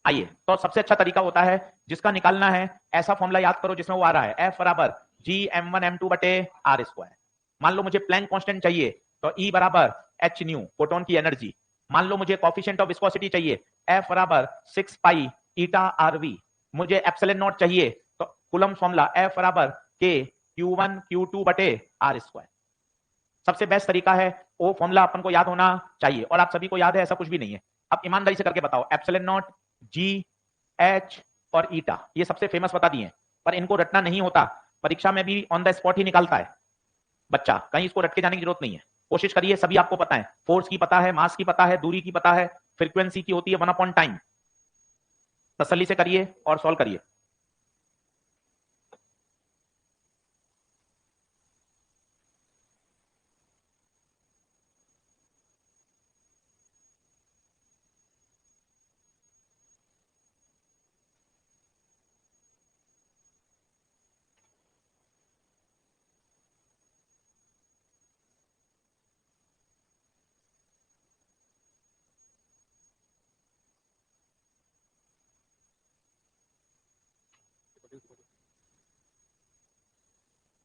आइए तो सबसे अच्छा तरीका होता है जिसका निकालना है, ऐसा फॉर्मूला याद करो जिसमें वो आ रहा है F बराबर Gm1 m2 बटे R स्क्वायर। मान लो मुझे प्लैंक कांस्टेंट चाहिए तो E बराबर h न्यू, फोटोन की एनर्जी। मान लो मुझे कोएफिशिएंट ऑफ विस्कोसिटी चाहिए, F बराबर 6 पाई ईटा RV। मुझे एप्सिलॉन नॉट चाहिए तो कूलम्ब फॉर्मूला F बराबर K Q1 Q2 बटे R स्क्वायर। सबसे बेस्ट तरीका है, वो फॉर्मूला अपन को याद होना चाहिए और आप सभी को याद है, ऐसा कुछ भी नहीं है। अब ईमानदारी से करके बताओ, एप्सिलॉन नॉट, जी, एच और ईटा, ये सबसे फेमस बता दिए, पर इनको रटना नहीं होता, परीक्षा में भी ऑन द स्पॉट ही निकालता है बच्चा, कहीं इसको रट के जाने की जरूरत नहीं है। कोशिश करिए, सभी आपको पता है, फोर्स की पता है, मास की पता है, दूरी की पता है, फ्रीक्वेंसी की होती है 1/टाइम। तसल्ली से करिए और सॉल्व करिए।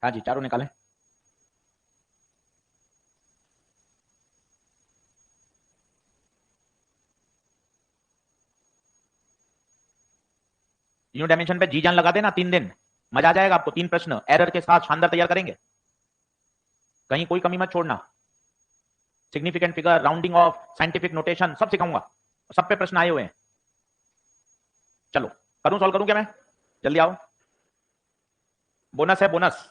हाँ जी, चारों निकालें। यूनिट डायमेंशन पे जी जान लगा देना, 3 दिन मजा आ जाएगा आपको। 3 प्रश्न एरर के साथ शानदार तैयार करेंगे, कहीं कोई कमी मत छोड़ना। Significant figure, rounding off, scientific notation सब सिखाऊंगा, सब पे प्रश्न आए हुए हैं। चलो करूं, सॉल्व करूं क्या मैं? जल्दी आओ, बोनस है बोनस।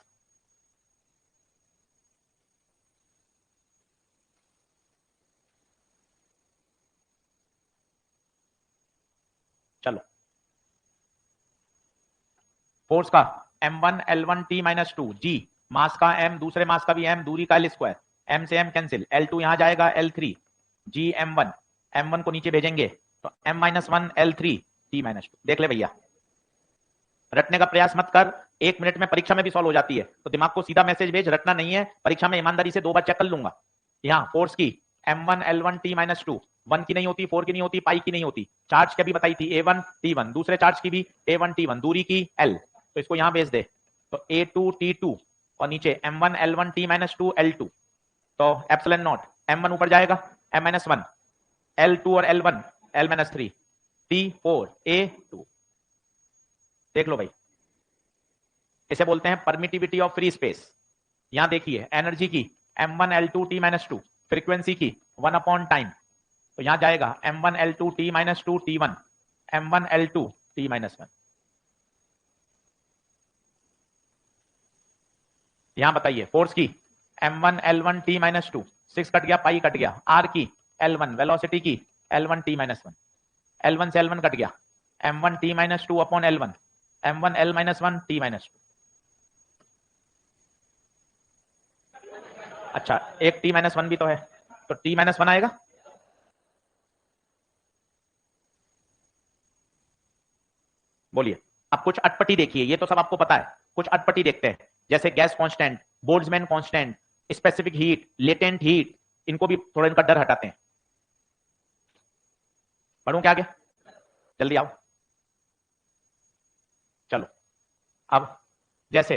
चलो फोर्स का m1 L1 t माइनस 2, जी मास का m, दूसरे मास का भी m, दूरी का L स्क्वायर, m से m कैंसिल, L2 यहां जाएगा L3, जी m1, m1 को नीचे भेजेंगे तो m minus 1 L3 t minus 2। देख ले भैया, रटने का प्रयास मत कर, 1 मिनट में परीक्षा में भी सॉल्व हो जाती है, तो दिमाग को सीधा मैसेज भेज, रटना नहीं है। परीक्षा में ईमानदारी से 2 बार चेक कर लूंगा। यहाँ फोर्स की m1 L1 t माइनस 2, 1 की नहीं होती, 4 की नहीं होती, पाई की नहीं होती। चार्ज क्या भी बताई थी, A1 T1, दूसरे चार्ज की भी A1 T1, दूरी की L, तो इसको यहां भेज दे तो A2 T2 और नीचे m1 L1 t minus 2 L2, तो एप्सिलॉन नॉट, m1 ऊपर जाएगा m माइनस 1, L2 और L1 L minus 3 T4 A2। देख लो भाई, इसे बोलते हैं परमिटिविटी ऑफ फ्री स्पेस। यहां देखिए एनर्जी की m1 L2 t minus 2, frequency की 1/टाइम, तो यहां जाएगा m1 L2 t minus 2 T1, m1 L2 t minus 1। यहां बताइए फोर्स की m1 L1 t minus 2, 6 cut गया, पाई कट गया, r की L1 वेलोसिटी की L1 t माइनस 1। L1 से L1 कट गया, M1 T minus 2 upon L1, M1 L minus 1 T minus 2। अच्छा, एक T माइनस 1 भी तो है, तो T माइनस 1 आएगा। बोलिए, अब कुछ अटपटी देखिए, ये तो सब आपको पता है, कुछ अटपटी देखते हैं, जैसे gas constant, Boltzmann constant, specific heat, latent heat, इनको भी थोड़ा इनका डर हटाते हैं। पढ़ूं क्या आगे? जल्दी आओ। चलो, अब जैसे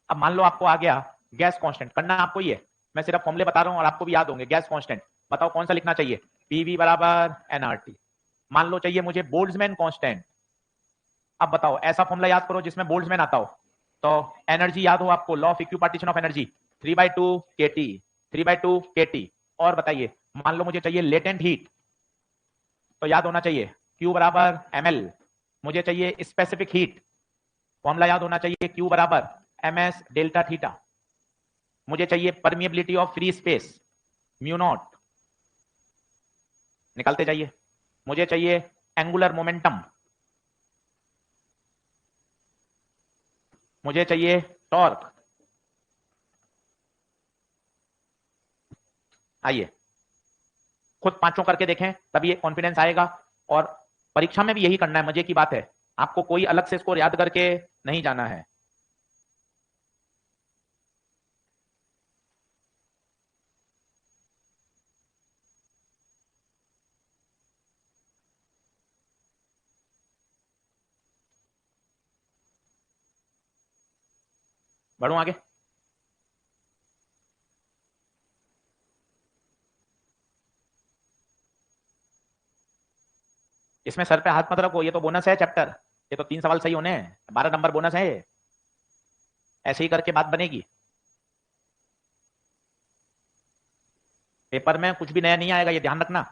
अब मान लो आपको आ गया गैस कांस्टेंट, करना आपको ये, मैं सिर्फ फॉर्मूले बता रहा हूं और आपको भी याद होंगे। गैस कांस्टेंट बताओ कौन सा लिखना चाहिए? पीवी बराबर एनआरटी। मान लो चाहिए मुझे बोल्ट्जमैन कांस्टेंट। अब बताओ ऐसा फॉर्मूला याद करो जिसमें बोल्ट्जमैन आता हो। तो एनर्जी याद हो आपको, law of equipartition of energy, 3/2 kT, 3/2 kT। और बताइए, मान लो मुझे चाहिए लेटेंट हीट, तो याद होना चाहिए Q बराबर ml। मुझे चाहिए स्पेसिफिक हीट, फॉर्मूला याद होना चाहिए Q बराबर ms डेल्टा थीटा। मुझे चाहिए permeability of free space, mu naught, निकालते जाइए। मुझे चाहिए एंगुलर मोमेंटम, मुझे चाहिए टॉर्क। आइए खुद पांचों करके देखें, तभी कॉन्फिडेंस आएगा। और परीक्षा में भी यही करना है, मजे की बात है, आपको कोई अलग से स्कोर याद करके नहीं जाना है। बढ़ो आगे। इसमें सर पे हाथ मत रखो, ये तो बोनस है चैप्टर, ये तो 3 सवाल सही होने हैं, 12 नंबर बोनस है ये। ऐसे ही करके बात बनेगी, पेपर में कुछ भी नया नहीं आएगा, ये ध्यान रखना।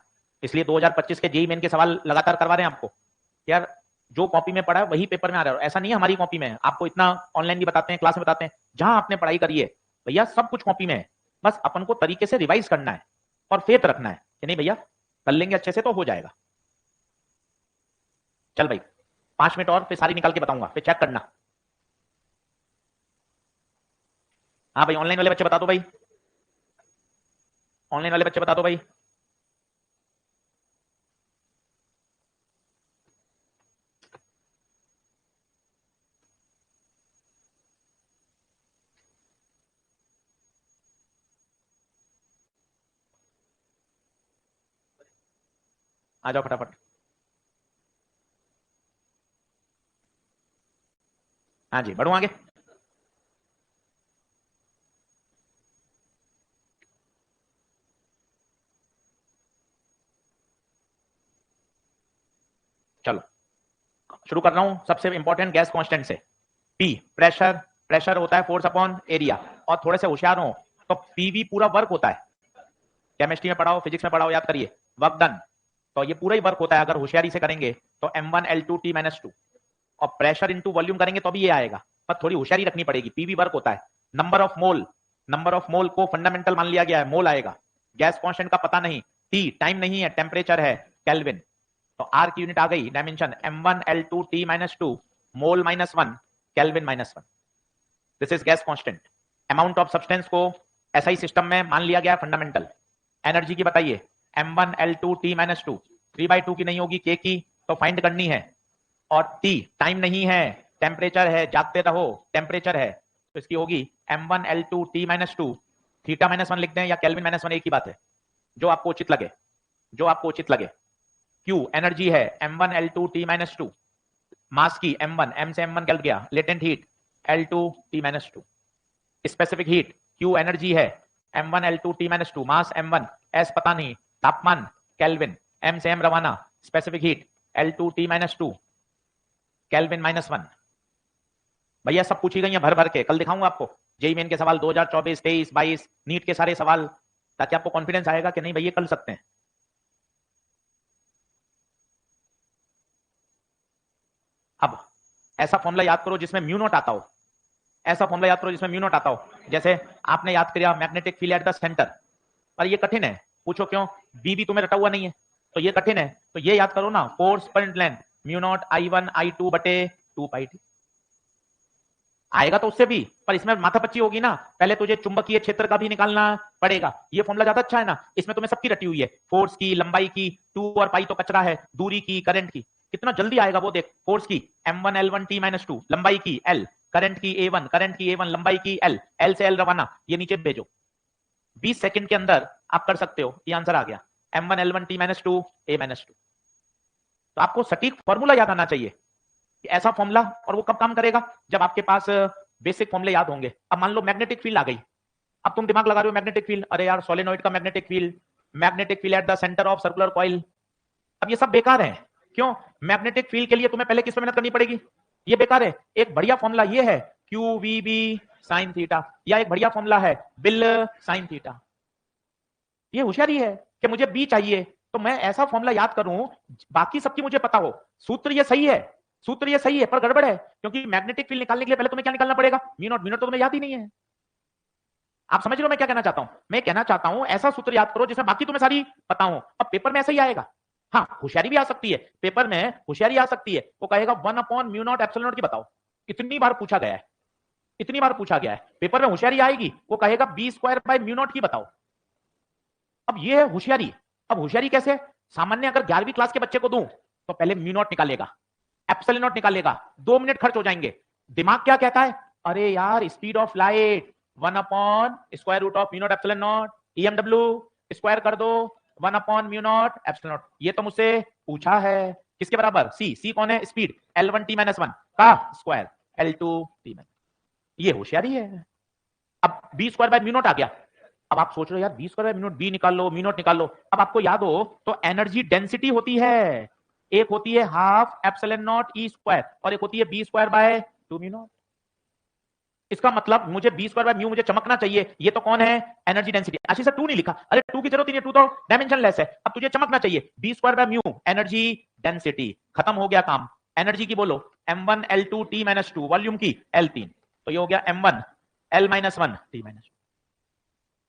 इसलिए 2025 के जेईई मेन के सवाल लगातार करवा रहे हैं आपको यार। जो कॉपी में पढ़ा है वही पेपर में आ रहा है, ऐसा नहीं है हमारी कॉपी में है। आपको इतना ऑनलाइन भी बताते हैं, क्लास में बताते हैं, जहां आपने पढ़ाई करी है भैया सब कुछ कॉपी में है। बस अपन को तरीके से रिवाइज करना है और फेथ रखना है कि नहीं भैया कर लेंगे अच्छे से तो हो जाएगा। चल भाई 5 मिनट और फिर सारी निकाल के बताऊंगा, फिर चेक करना। हाँ भाई ऑनलाइन वाले बच्चे बता दो भाई, ऑनलाइन वाले बच्चे बता दो भाई। आ जाओ फटाफट। हाँ जी बढ़ू आगे। चलो शुरू कर रहा हूं सबसे इंपॉर्टेंट गैस कांस्टेंट से। पी प्रेशर, प्रेशर होता है फोर्स अपॉन एरिया। और थोड़े से होशियार हो तो पीवी पूरा वर्क होता है, केमिस्ट्री में पढ़ाओ फिजिक्स में पढ़ाओ, याद करिए वर्क डन। तो ये पूरा ही वर्क होता है, अगर होशियारी से करेंगे तो M1L2T-2। और प्रेशर इंटू वॉल्यूम करेंगे तो भी ये आएगा, पर थोड़ी होशियारी रखनी पड़ेगी, पीवी वर्क होता है। Number of mole, number of mole को फंडामेंटल मान लिया गया है, मोल आएगा। गैस कांस्टेंट का पता नहीं, टी टाइम नहीं है, टेम्परेचर है, केल्विन। तो आर की यूनिट आ गई, dimension M1L2T-2 mole -1 kelvin -1। This is gas constant. Amount of substance को ऐसा ही सिस्टम में मान लिया गया है फंडामेंटल। एनर्जी की बताइए M1L2T-2, 3/2 की नहीं होगी, K की तो फाइंड करनी है। और T टाइम नहीं है, टेम्परेचर है, जागते रहो, टेम्परेचर है, तो इसकी होगी M1L2T-2, थीटा -1 लिख दें या केल्विन -1, एक ही बात है, जो आपको उचित लगे, जो आपको उचित लगे। Q एनर्जी है M1L2T-2, मास की M1, M से M1 निकल गया, latent heat L2T-2, specific heat Q energy है M1L2T-2, मास M1, S पता नहीं, तापमान केल्विन, M से M रवाना, स्पेसिफिक हीट L2T-2 केल्विन -1। भैया सब पूछी गई है भर भर के, कल दिखाऊंगा आपको जेईई मेन के सवाल 2024, 23, 22 नीट के सारे सवाल, ताकि आपको कॉन्फिडेंस आएगा कि नहीं भैया कर सकते हैं। अब ऐसा फॉर्मूला याद करो जिसमें म्यू नॉट आता हो, ऐसा फॉर्मूला याद करो जिसमें म्यू नॉट आता हो। जैसे आपने याद किया magnetic field at the centre, पर ये कठिन है, पूछो क्यों? बी भी तुम्हें रटा हुआ नहीं है, तो ये कठिन है, तो ये याद करो ना, फोर्स पर length mu naught I1 I2 बटे 2 पाई टी। आएगा तो उससे भी, पर इसमें माथापच्ची होगी ना, पहले तुझे चुंबकीय क्षेत्र का भी निकालना पड़ेगा। ये फॉर्मूला ज्यादा अच्छा है ना, इसमें तुम्हें सबकी रटी हुई है, फोर्स की, लंबाई की, 2 और पाई तो कचरा है, दूरी की, करंट की, कितना जल्दी आएगा वो देख। फोर्स की m1 L1 T-2, लंबाई की L, करंट की A1, करंट की A1, लंबाई की L, L से L रवाना, ये नीचे भेजो। 20 सेकंड के अंदर आप कर सकते हो, ये आंसर आ गया, m1 L1 T-2 A-2। तो आपको सटीक फॉर्मूला याद आना चाहिए, ऐसा फॉर्मूला, और वो कब काम करेगा, जब आपके पास बेसिक फॉर्मूले याद होंगे। अब मान लो मैग्नेटिक फील्ड आ गई, अब तुम दिमाग लगा रहे हो मैग्नेटिक फील्ड, अरे यार सोलेनोइड का magnetic field at the centre of circular coil, अब ये सब बेकार है। क्यों? मैग्नेटिक फील्ड के लिए तुम्हें पहले किस पे मेहनत करनी पड़ेगी, ये बेकार है। एक बढ़िया फॉर्मूला ये है Q V B sine theta, या एक बढ़िया फॉर्मूला है बिल साइन थीटा। ये होशियारी है कि मुझे बी चाहिए तो मैं ऐसा फॉर्मूला याद करूं, बाकी सबकी मुझे पता हो, सूत्र ये सही है, सूत्र ये सही है, पर गड़बड़ है, क्योंकि मैग्नेटिक फील्ड निकालने के लिए पहले तुम्हें क्या निकालना पड़ेगा, म्यू नॉट। म्यू नॉट तो तुम्हें याद ही नहीं है। आप समझ रहे हो मैं क्या कहना चाहता हूं? मैं कहना चाहता हूं ऐसा सूत्र याद करो जिसमें बाकी तुम्हें सारी पता हो। अब पेपर में ऐसा ही आएगा। हाँ, होशियारी भी आ सकती है, पेपर में होशियारी आ सकती है, वो कहेगा 1/म्यू नॉट एप्सिलॉन नॉट की बताओ। इतनी बार पूछा गया है, इतनी बार पूछा गया है, पेपर में होशियारी आएगी, वो कहेगा b² म्यू नॉट की बताओ। अब ये है होशियारी। अब होशियारी कैसे? सामान्य अगर 11वीं क्लास के बच्चे को दूं तो पहले म्यू नॉट निकालेगा, एप्सिलॉन नॉट निकालेगा, 2 मिनट खर्च हो जाएंगे। दिमाग क्या कहता है, अरे यार स्पीड ऑफ लाइट 1/√ऑफ mu naught epsilon naught, EMW square कर दो 1/म्यू नॉट एप्सिलॉन नॉट। ये तो मुझसे पूछा है, किसके बराबर, सी कौन है, स्पीड L1 T-1 का स्क्वायर L2 T-। ये होशियारी है। अब b² म्यू नॉट आ गया। अब आप सोच रहे हो यार b² म्यू नॉट, बी निकाल लो, म्यू नॉट निकाल लो। अब आपको याद हो तो एनर्जी डेंसिटी होती है, एक होती है हाफ एप्सिलॉन नॉट E² और एक होती है b²/2 म्यू नॉट। इसका मतलब मुझे b² म्यू मुझे चमकना चाहिए, ये तो कौन है, एनर्जी डेंसिटी। आशीष सर 2 नहीं लिखा, अरे 2 की जरूरत नहीं है, 2 तो डायमेंशन लेस है। अब तुझे चमकना चाहिए, b² म्यू एनर्जी डेंसिटी, खत्म हो गया काम। एनर्जी की बोलो m1 L2 T-2, वॉल्यूम की L3, तो ये हो गया m1 L-1 T-2।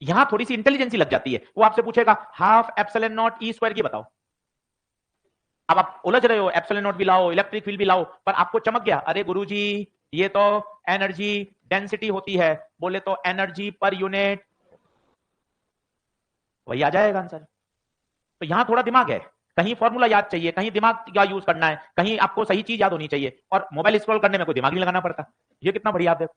यहां थोड़ी सी इंटेलिजेंसी लग जाती है, वो आपसे पूछेगा हाफ एप्सिलॉन नॉट E² की बताओ। अब आप उलझ रहे हो, एप्सिलॉन नॉट भी लाओ, इलेक्ट्रिक फील्ड भी लाओ, पर आपको चमक गया, अरे गुरुजी ये तो एनर्जी डेंसिटी होती है, बोले तो एनर्जी पर यूनिट, वही आ जाएगा आंसर। तो यहां थोड़ा दिमाग है, कहीं फॉर्मूला याद चाहिए, कहीं दिमाग का यूज करना है, कहीं आपको सही चीज याद होनी चाहिए, और मोबाइल स्क्रॉल करने में कोई दिमाग नहीं लगाना पड़ता। ये कितना बढ़िया आप देखो,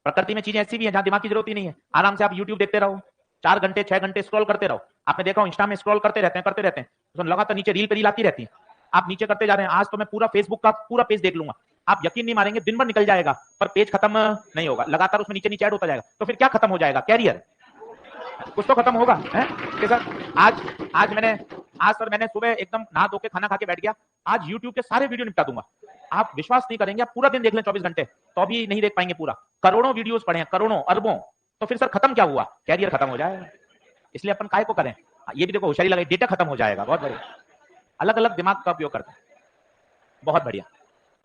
प्रकृति में चीजें ऐसी भी हैं जहां दिमाग की जरूरत ही नहीं है, आराम से आप यूट्यूब देखते रहो, 4 घंटे 6 घंटे स्क्रॉल करते रहो। आपने देखा इंस्टा में स्क्रॉल करते रहते हैं, तो लगातार नीचे रील पे रील आती रहती है, आप नीचे करते जा रहे हैं, आज तो मैं पूरा फेसबुक का पूरा पेज देख लूंगा, आप यकीन नहीं मारेंगे, दिन भर निकल जाएगा पर पेज खत्म नहीं होगा, लगातार उसमें नीचे नीचे ऐड होता जाएगा। तो फिर क्या खत्म हो जाएगा, कैरियर, कुछ तो खत्म होगा है कि सर। आज सर मैंने सुबह एकदम नहा धो के खाना खा के बैठ गया, आज यूट्यूब के सारे वीडियो निपटा दूंगा। आप विश्वास नहीं करेंगे, आप पूरा दिन देख लें 24 घंटे तो भी नहीं देख पाएंगे पूरा, करोड़ों वीडियोस पढ़े हैं, करोड़ों अरबों, तो फिर सर खत्म क्या हुआ, कैरियर खत्म हो जाएगा। इसलिए अपन काय को करें, ये भी देखो होशियारी लगाई, डेटा खत्म हो जाएगा। बहुत बढ़िया, अलग अलग दिमाग का उपयोग करते हैं, बहुत बढ़िया।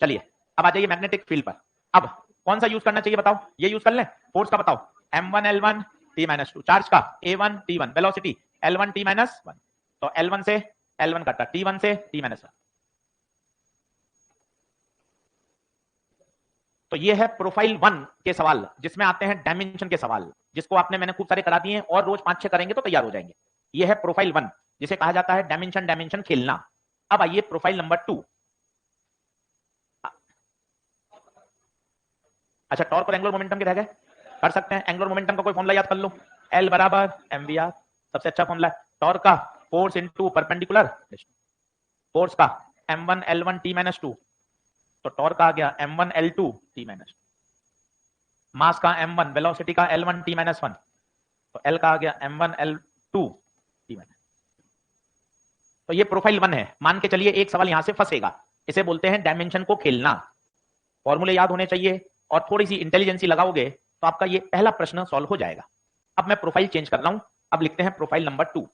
चलिए अब आ जाइए मैग्नेटिक फील्ड पर। अब कौन सा यूज करना चाहिए बताओ, ये यूज कर लें, फोर्स का बताओ, m1 L1 T-2, चार्ज का A1 T1, velocity L1 T-1, तो L1 से L1 कटा, T1 से T-1। तो ये है प्रोफाइल 1 के सवाल, जिसमें आते हैं डायमेंशन के सवाल, जिसको आपने मैंने खूब सारे करा दिए हैं, और रोज 5-6 करेंगे तो तैयार हो जाएंगे। ये है प्रोफाइल 1, जिसे कहा जाता है डायमेंशन खेलना। अब आइए प्रोफाइल नंबर 2। अच्छा, टॉर्क और एंगुलर मोमेंटम के रह गए, कर सकते हैं। एंगुलर मोमेंटम का कोई फॉर्मूला याद कर लो, L बराबर mvr, सबसे अच्छा फॉर्मूला है। टॉर्क का फोर्स इनटू परपेंडिकुलर, फोर्स का m1 L1 T-2, तो टॉर्क का आ गया m1 L2 T-2, मास का m1, वेलोसिटी का L1 T-1, तो L का आ गया m1 L2 T-। तो ये प्रोफाइल 1 है। मान के चलिए एक सवाल यहां से फंसेगा, इसे बोलते हैं डायमेंशन को खेलना। फॉर्मूले याद होने चाहिए और थोड़ी सी इंटेलिजेंसी लगाओगे तो आपका ये पहला प्रश्न सॉल्व हो जाएगा। अब मैं प्रोफाइल चेंज कर रहा हूं, अब लिखते हैं प्रोफाइल नंबर 2।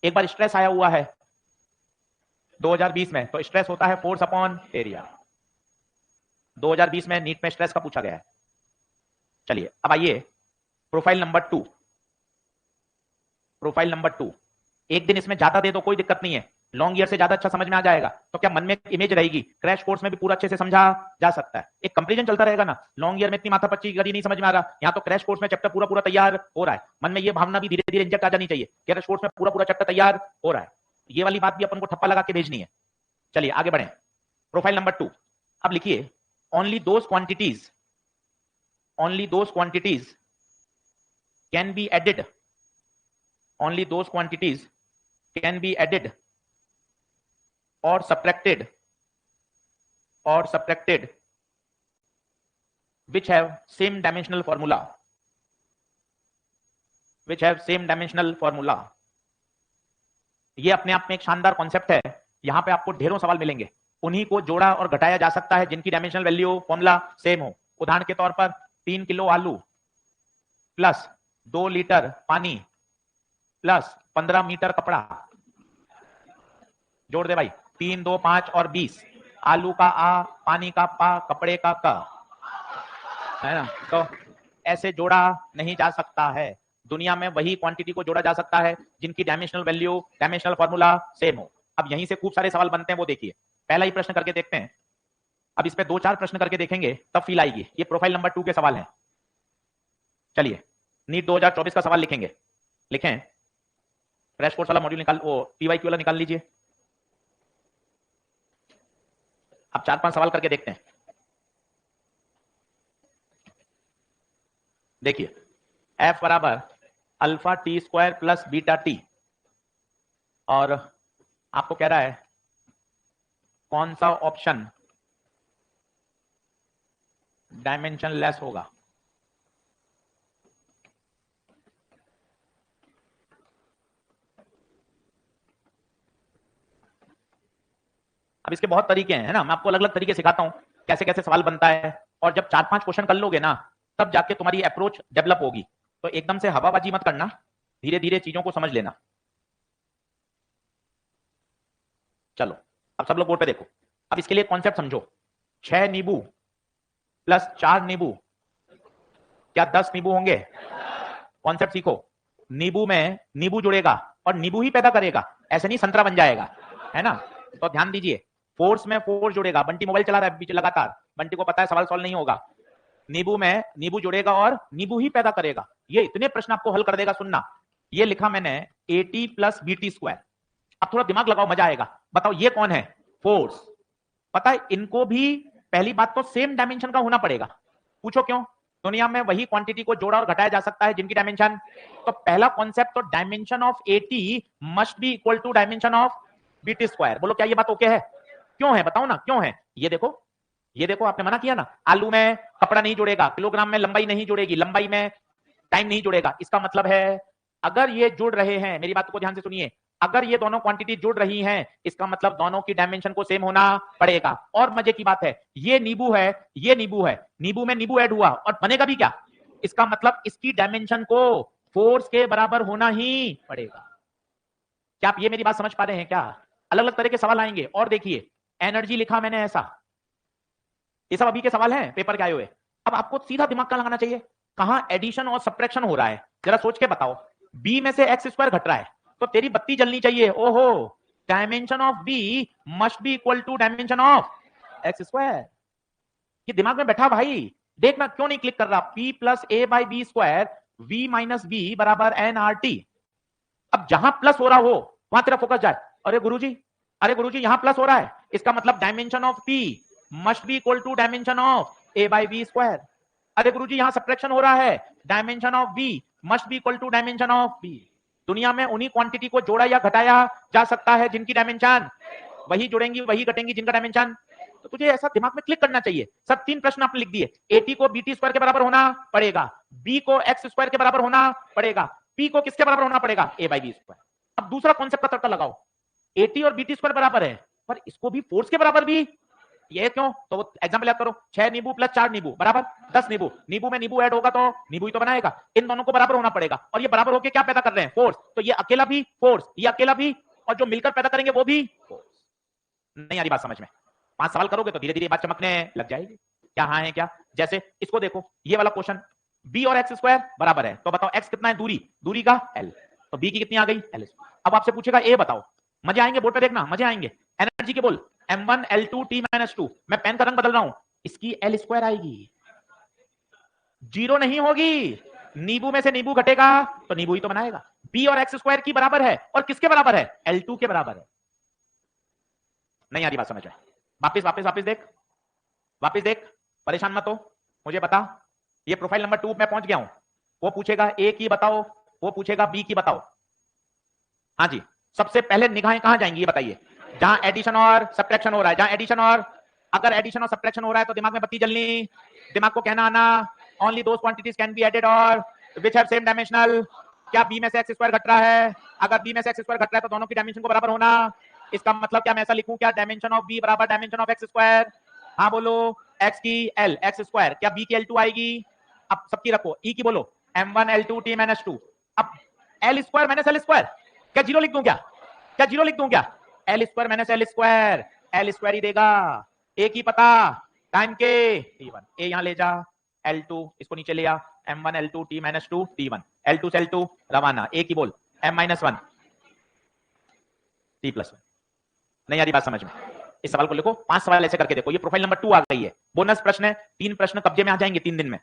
एक बार स्ट्रेस आया हुआ है 2020 में, तो स्ट्रेस होता है फोर्स अपॉन एरिया। 2020 में नीट में स्ट्रेस का पूछा गया है। चलिए अब आइए प्रोफाइल नंबर 2। प्रोफाइल नंबर 2, एक दिन इसमें ज्यादा दे दो कोई दिक्कत नहीं है, लॉन्ग ईयर से ज्यादा अच्छा समझ में आ जाएगा। तो क्या मन में इमेज रहेगी, क्रैश कोर्स में भी पूरा अच्छे से समझा जा सकता है, एक कंपैरिजन चलता रहेगा ना। लॉन्ग ईयर में इतनी माथापच्ची करी नहीं समझ में आ रहा, यहाँ तो क्रैश कोर्स में चैप्टर पूरा पूरा तैयार हो रहा है। मन में ये भावना भी धीरे धीरे इंजेक्ट आ जानी चाहिए, क्रैश कोर्स में पूरा पूरा चैप्टर तैयार हो रहा है। ये वाली बात भी अपन को ठप्पा लगा के भेजनी है। चलिए आगे बढ़े। प्रोफाइल नंबर 2, अब लिखिए only those quantities can be added, only those quantities can be added or subtracted which have same dimensional formula, ये अपने आप में एक शानदार कॉन्सेप्ट है। यहां पे आपको ढेरों सवाल मिलेंगे, उन्हीं को जोड़ा और घटाया जा सकता है जिनकी डायमेंशनल वैल्यू फॉर्मूला सेम हो। उदाहरण के तौर पर 3 किलो आलू प्लस 2 लीटर पानी प्लस 15 मीटर कपड़ा, जोड़ दे भाई, 3 2 5 और 20, आलू का आ, पानी का पा, कपड़े का क, है ना। तो ऐसे जोड़ा नहीं जा सकता है। दुनिया में वही क्वांटिटी को जोड़ा जा सकता है जिनकी dimensional value, dimensional formula same हो। अब यहीं से खूब सारे सवाल बनते हैं, वो देखिए। पहला ही प्रश्न करके देखते हैं। अब इस पे 2-4 प्रश्न करके देखेंगे तब फील आएगी। ये प्रोफाइल नंबर 2 के सवाल हैं। चलिए नीट 2024 का सवाल लिखेंगे, लिखें। क्रैश कोर्स वाला मॉड्यूल निकाल, वो पीवाईक्यू वाला निकाल लीजिए। अब 4-5 सवाल करके देखते हैं। देखिए F बराबर alpha T square plus beta T, और आपको कह रहा है कौन सा ऑप्शन डायमेंशन लेस होगा। अब इसके बहुत तरीके हैं, है ना। मैं आपको अलग अलग तरीके सिखाता हूं कैसे कैसे सवाल बनता है, और जब 4-5 क्वेश्चन कर लोगे ना तब जाके तुम्हारी अप्रोच डेवलप होगी। तो एकदम से हवाबाजी मत करना, धीरे धीरे चीजों को समझ लेना। चलो अब सब लोग बोर्ड पे देखो। अब इसके लिए कॉन्सेप्ट समझो। 6 नींबू प्लस 4 नींबू, क्या 10 नींबू होंगे? कॉन्सेप्ट सीखो। नींबू में नींबू जुड़ेगा और नींबू ही पैदा करेगा, ऐसे नहीं संतरा बन जाएगा, है ना। तो ध्यान दीजिए, फोर्स में फोर्स जुड़ेगा। बंटी मोबाइल चला रहा है बीच लगातार, बंटी को पता है सवाल सॉल्व नहीं होगा। नींबू में नींबू जुड़ेगा और नींबू ही पैदा करेगा। ये इतने प्रश्न आपको हल कर देगा। सुनना, ये लिखा मैंने AT प्लस BT स्क्वायर। अब थोड़ा दिमाग लगाओ, मजा आएगा। बताओ ये कौन है? फोर्स। पता है इनको भी पहली बात तो सेम डायमेंशन का होना पड़ेगा। पूछो क्यों? दुनिया में वही क्वांटिटी को जोड़ा और घटाया जा सकता है जिनकी डायमेंशन। तो पहला कॉन्सेप्ट तो dimension of AT must be equal to dimension of BT square. बोलो क्या ये बात ओके है? क्यों है बताओ ना, क्यों है? ये देखो, ये देखो, आपने मना किया ना, आलू में कपड़ा नहीं जुड़ेगा, किलोग्राम में लंबाई नहीं जुड़ेगी, लंबाई में टाइम नहीं जुड़ेगा। इसका मतलब है अगर ये जुड़ रहे हैं, मेरी बात को ध्यान से सुनिए, अगर ये दोनों क्वांटिटी जुड़ रही हैं इसका मतलब दोनों की डायमेंशन को सेम होना पड़ेगा। और मजे की बात है, ये नींबू है, ये नींबू है, नींबू में नींबू ऐड हुआ और बनेगा भी क्या? इसका मतलब इसकी डायमेंशन को फोर्स के बराबर होना ही पड़ेगा। क्या आप ये मेरी बात समझ पा रहे हैं क्या? अलग अलग तरह के सवाल आएंगे। और देखिए एनर्जी लिखा मैंने ऐसा, ये सब अभी के सवाल हैं पेपर के आए हुए। अब आपको सीधा दिमाग का लगाना चाहिए, कहां एडिशन और सब्ट्रैक्शन हो रहा है जरा सोच के बताओ। बी में से एक्स स्क्वायर घट रहा है तो तेरी बत्ती जलनी चाहिए। ओहो, dimension of B must be equal to dimension of X square. ये दिमाग में बैठा भाई, देखना क्यों नहीं क्लिक कर रहा। P plus A by B square V minus B बराबर NRT। अब जहां प्लस हो रहा हो वहां तेरा फोकस जाए। अरे गुरुजी, अरे गुरुजी यहां प्लस हो रहा है, इसका मतलब dimension of P must be equal to dimension of A by B square. अरे गुरुजी यहां सब्ट्रैक्शन हो रहा है, dimension of B must be equal to dimension of B। दुनिया में उन्हीं क्वांटिटी को जोड़ा या घटाया जा सकता है जिनकी डायमेंशन, वही जुड़ेंगी वही घटेंगी जिनका डायमेंशन। तो तुझे ऐसा दिमाग में क्लिक करना चाहिए। सब 3 प्रश्न आपने लिख दिए। AT को BT स्क्वायर के बराबर होना पड़ेगा, B को X स्क्वायर के बराबर होना पड़ेगा, P को किसके बराबर होना पड़ेगा? A by B square. अब दूसरा कॉन्सेप्ट का तड़का लगाओ, AT और BT स्क्वायर बराबर है पर इसको भी फोर्स के बराबर भी, ये क्यों? तो वो एग्जांपल याद करो, 6 नींबू प्लस 4 नींबू बराबर 10 नींबू। नींबू में नींबू ऐड होगा तो नींबू ही तो बनाएगा। इन दोनों को बराबर होना पड़ेगा और ये बराबर होके क्या पैदा कर रहे हैं? फोर्स। तो ये अकेला भी फोर्स, ये अकेला भी, और जो मिलकर पैदा करेंगे वो भी फोर्स। नहीं आ रही बात समझ में? 5 सवाल करोगे तो धीरे धीरे बात चमकने लग जाएगी। क्या हाँ है क्या? जैसे इसको देखो, ये वाला क्वेश्चन, b और x स्क्वायर बराबर है तो बताओ x कितना है? दूरी, दूरी का l, तो b की कितनी आ गई? l। अब आपसे पूछेगा a बताओ, मजे आएंगे, बोर्ड पे देखना मजे आएंगे। एनर्जी के बोल m1 l2 t माइनस 2, मैं पेन का रंग बदल रहा हूं, इसकी l स्क्वायर आएगी, जीरो नहीं होगी, नींबू में से नींबू घटेगा तो नींबू ही तो बनाएगा। b और x स्क्वायर की बराबर है, और किसके बराबर है, l2 के बराबर है। नहीं आ रही बात समझ में? वापिस वापिस वापिस देख, वापिस देख, परेशान मत हो, मुझे बता। ये प्रोफाइल नंबर 2 में पहुंच गया हूं। वो पूछेगा ए की बताओ, वो पूछेगा बी की बताओ। हाँ जी, सबसे पहले निगाहें कहां जाएंगी ये बताइए? जहां एडिशन और सब्ट्रैक्शन हो रहा है, जहां एडिशन और, अगर एडिशन और सब्ट्रैक्शन हो रहा है तो दिमाग में बत्ती जलनी, दिमाग को कहना आना, only those quantities can be added और विच हैव सेम डायमेंशनल। क्या बी में से एक्स स्क्वायर घट रहा है? अगर बी में से एक्स स्क्वायर घट रहा है तो दोनों की डायमेंशन को बराबर होना। इसका मतलब क्या मैं ऐसा लिखूं, क्या डायमेंशन ऑफ बी बराबर डायमेंशन ऑफ एक्स स्क्वायर? हाँ बोलो, एक्स की एल एक्स स्क्वायर, क्या बी की एल 2 आएगी? अब सबकी रखो, ई की बोलो m1 l2 t माइनस 2। अब L square minus L square, क्या जीरो लिख दूं क्या? क्या जीरो लिख दूं क्या? L square minus L square, L square ही देगा। ए की पता, टाइम के t1, ए यहां ले जा, l2 इसको नीचे ले आ, m1 l2 t minus 2 t1, l2 से l2 रवाना। ए की बोल m माइनस 1 t प्लस 1। नहीं आ रही बात समझ में? इस सवाल को लिखो, 5 सवाल ऐसे करके देखो। ये प्रोफाइल नंबर 2 आ गई है, बोनस प्रश्न है, 3 प्रश्न कब्जे में आ जाएंगे 3 दिन में।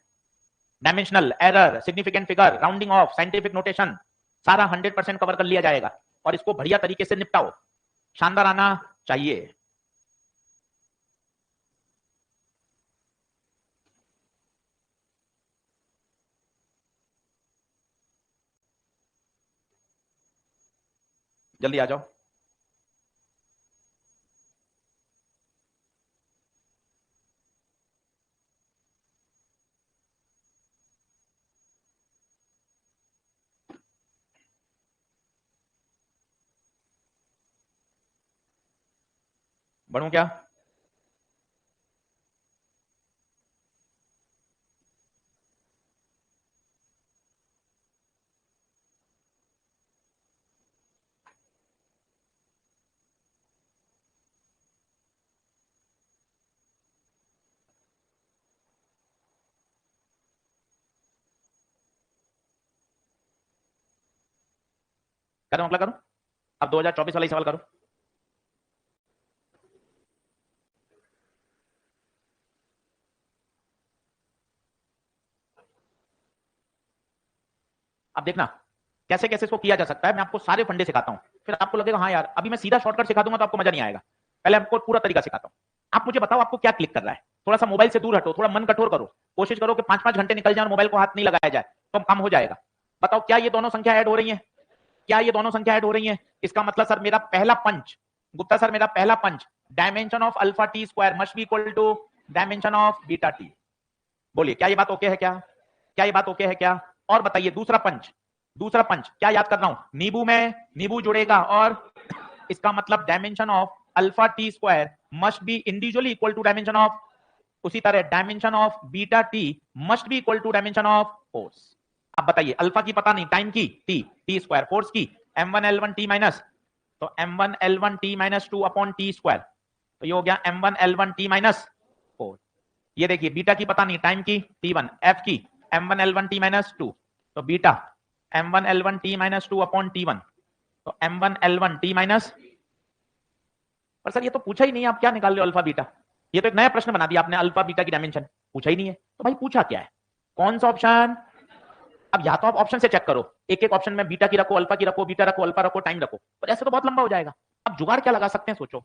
Dimensional, error, significant figure, rounding off, scientific notation, सारा 100% कवर कर लिया जाएगा, और इसको बढ़िया तरीके से निपटाओ, शानदार आना चाहिए। जल्दी आ जाओ। बढ़ू क्या? करूं अगला करूं? अब 2024 वाला ही सवाल करूं। अब देखना कैसे कैसे इसको किया जा सकता है, मैं आपको सारे फंडे सिखाता हूं, फिर आपको लगेगा हाँ यार अभी मैं सीधा शॉर्टकट सिखा दूंगा तो आपको मजा नहीं आएगा। पहले आपको पूरा तरीका सिखाता हूं। आप मुझे बताओ आपको क्या क्लिक कर रहा है? थोड़ा सा मोबाइल से दूर हटो, थोड़ा मन कठोर करो, कोशिश करो कि 5-5 घंटे निकल जाए और मोबाइल को हाथ नहीं लगाया जाए, तो काम हो जाएगा। बताओ क्या ये दोनों संख्या ऐड हो रही है? क्या ये दोनों संख्या ऐड हो रही है? इसका मतलब सर मेरा पहला पंच, गुप्ता सर मेरा पहला पंच, dimension of alpha T square must be equal to dimension of beta T. बोलिए क्या ये बात ओके है? क्या क्या ये बात ओके है क्या? और बताइए दूसरा पंच, दूसरा पंच क्या याद कर रहा हूं, नींबू में नींबू जुड़ेगा, और इसका मतलब dimension of alpha T square must be individually equal to dimension of, उसी तरह dimension of beta T must be equal to dimension of force. अब बताइए अल्फा की पता नहीं, टाइम की टी, टी स्क्वायर, फोर्स की m1 l1 t माइनस, तो m1 l1 t minus 2 upon T square, तो ये हो गया m1 l1 t माइनस 4। ये देखिए बीटा की पता नहीं, टाइम की t1, f की m1 l1 t माइनस 2, तो beta m1 l1 t minus 2 upon t1, तो m1 l1 t माइनस। पर सर ये तो पूछा ही नहीं, आप क्या निकाल रहे हो अल्फा बीटा? ये तो एक नया प्रश्न बना दिया आपने, अल्फा बीटा की डायमेंशन पूछा ही नहीं है, तो भाई पूछा क्या है? कौन सा ऑप्शन? अब या तो आप ऑप्शन से चेक करो, एक एक ऑप्शन में बीटा की रखो, अल्फा की रखो, बीटा रखो, अल्फा रखो, टाइम रखो, पर ऐसे तो बहुत लंबा हो जाएगा। अब जुगाड़ क्या लगा सकते हैं सोचो।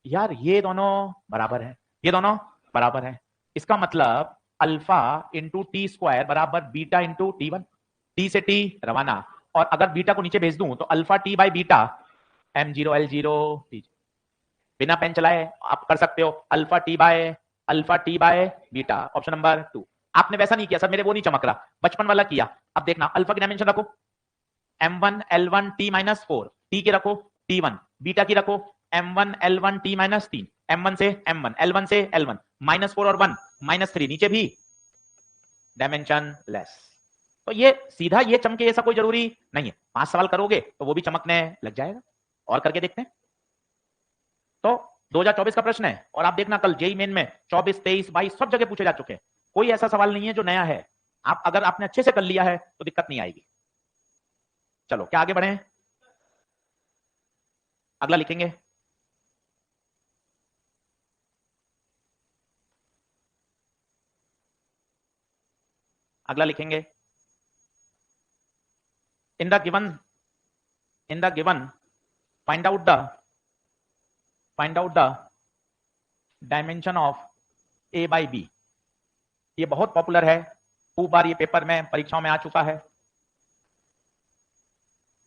यार ये दोनों बराबर है, ये दोनों बराबर है, इसका मतलब अल्फा इंटू टी स्क्वायर बराबर बीटा इंटू टी1, टी से टी रवाना, और अगर बीटा को नीचे भेज दूं तो alpha T by beta m0 l0 T. बिना पेन चलाए आप कर सकते हो, alpha T by beta, option number 2। आपने वैसा नहीं किया सर, मेरे वो नहीं चमक रहा, बचपन वाला किया। अब देखना अल्फा की डायमेंशन रखो m1 l1 t minus 4, T की रखो t1, बीटा की रखो m1 l1 t minus 3, m1 से m1, l1 से l1, माइनस 4 और 1 माइनस 3, नीचे भी डायमेंशन लेस। तो ये सीधा ये चमके ऐसा कोई जरूरी नहीं है, 5 सवाल करोगे तो वो भी चमकने लग जाएगा। और करके देखते हैं। तो 2024 का प्रश्न है, और आप देखना कल जेई मेन में 24, 23, 22 सब जगह पूछे जा चुके हैं, कोई ऐसा सवाल नहीं है जो नया है। आप अगर आपने अच्छे से कर लिया है तो दिक्कत नहीं आएगी। चलो क्या आगे बढ़े? अगला लिखेंगे, अगला लिखेंगे, in the given find out the dimension of a by b। ये बहुत पॉपुलर है, खूब बार ये पेपर में परीक्षाओं में आ चुका है।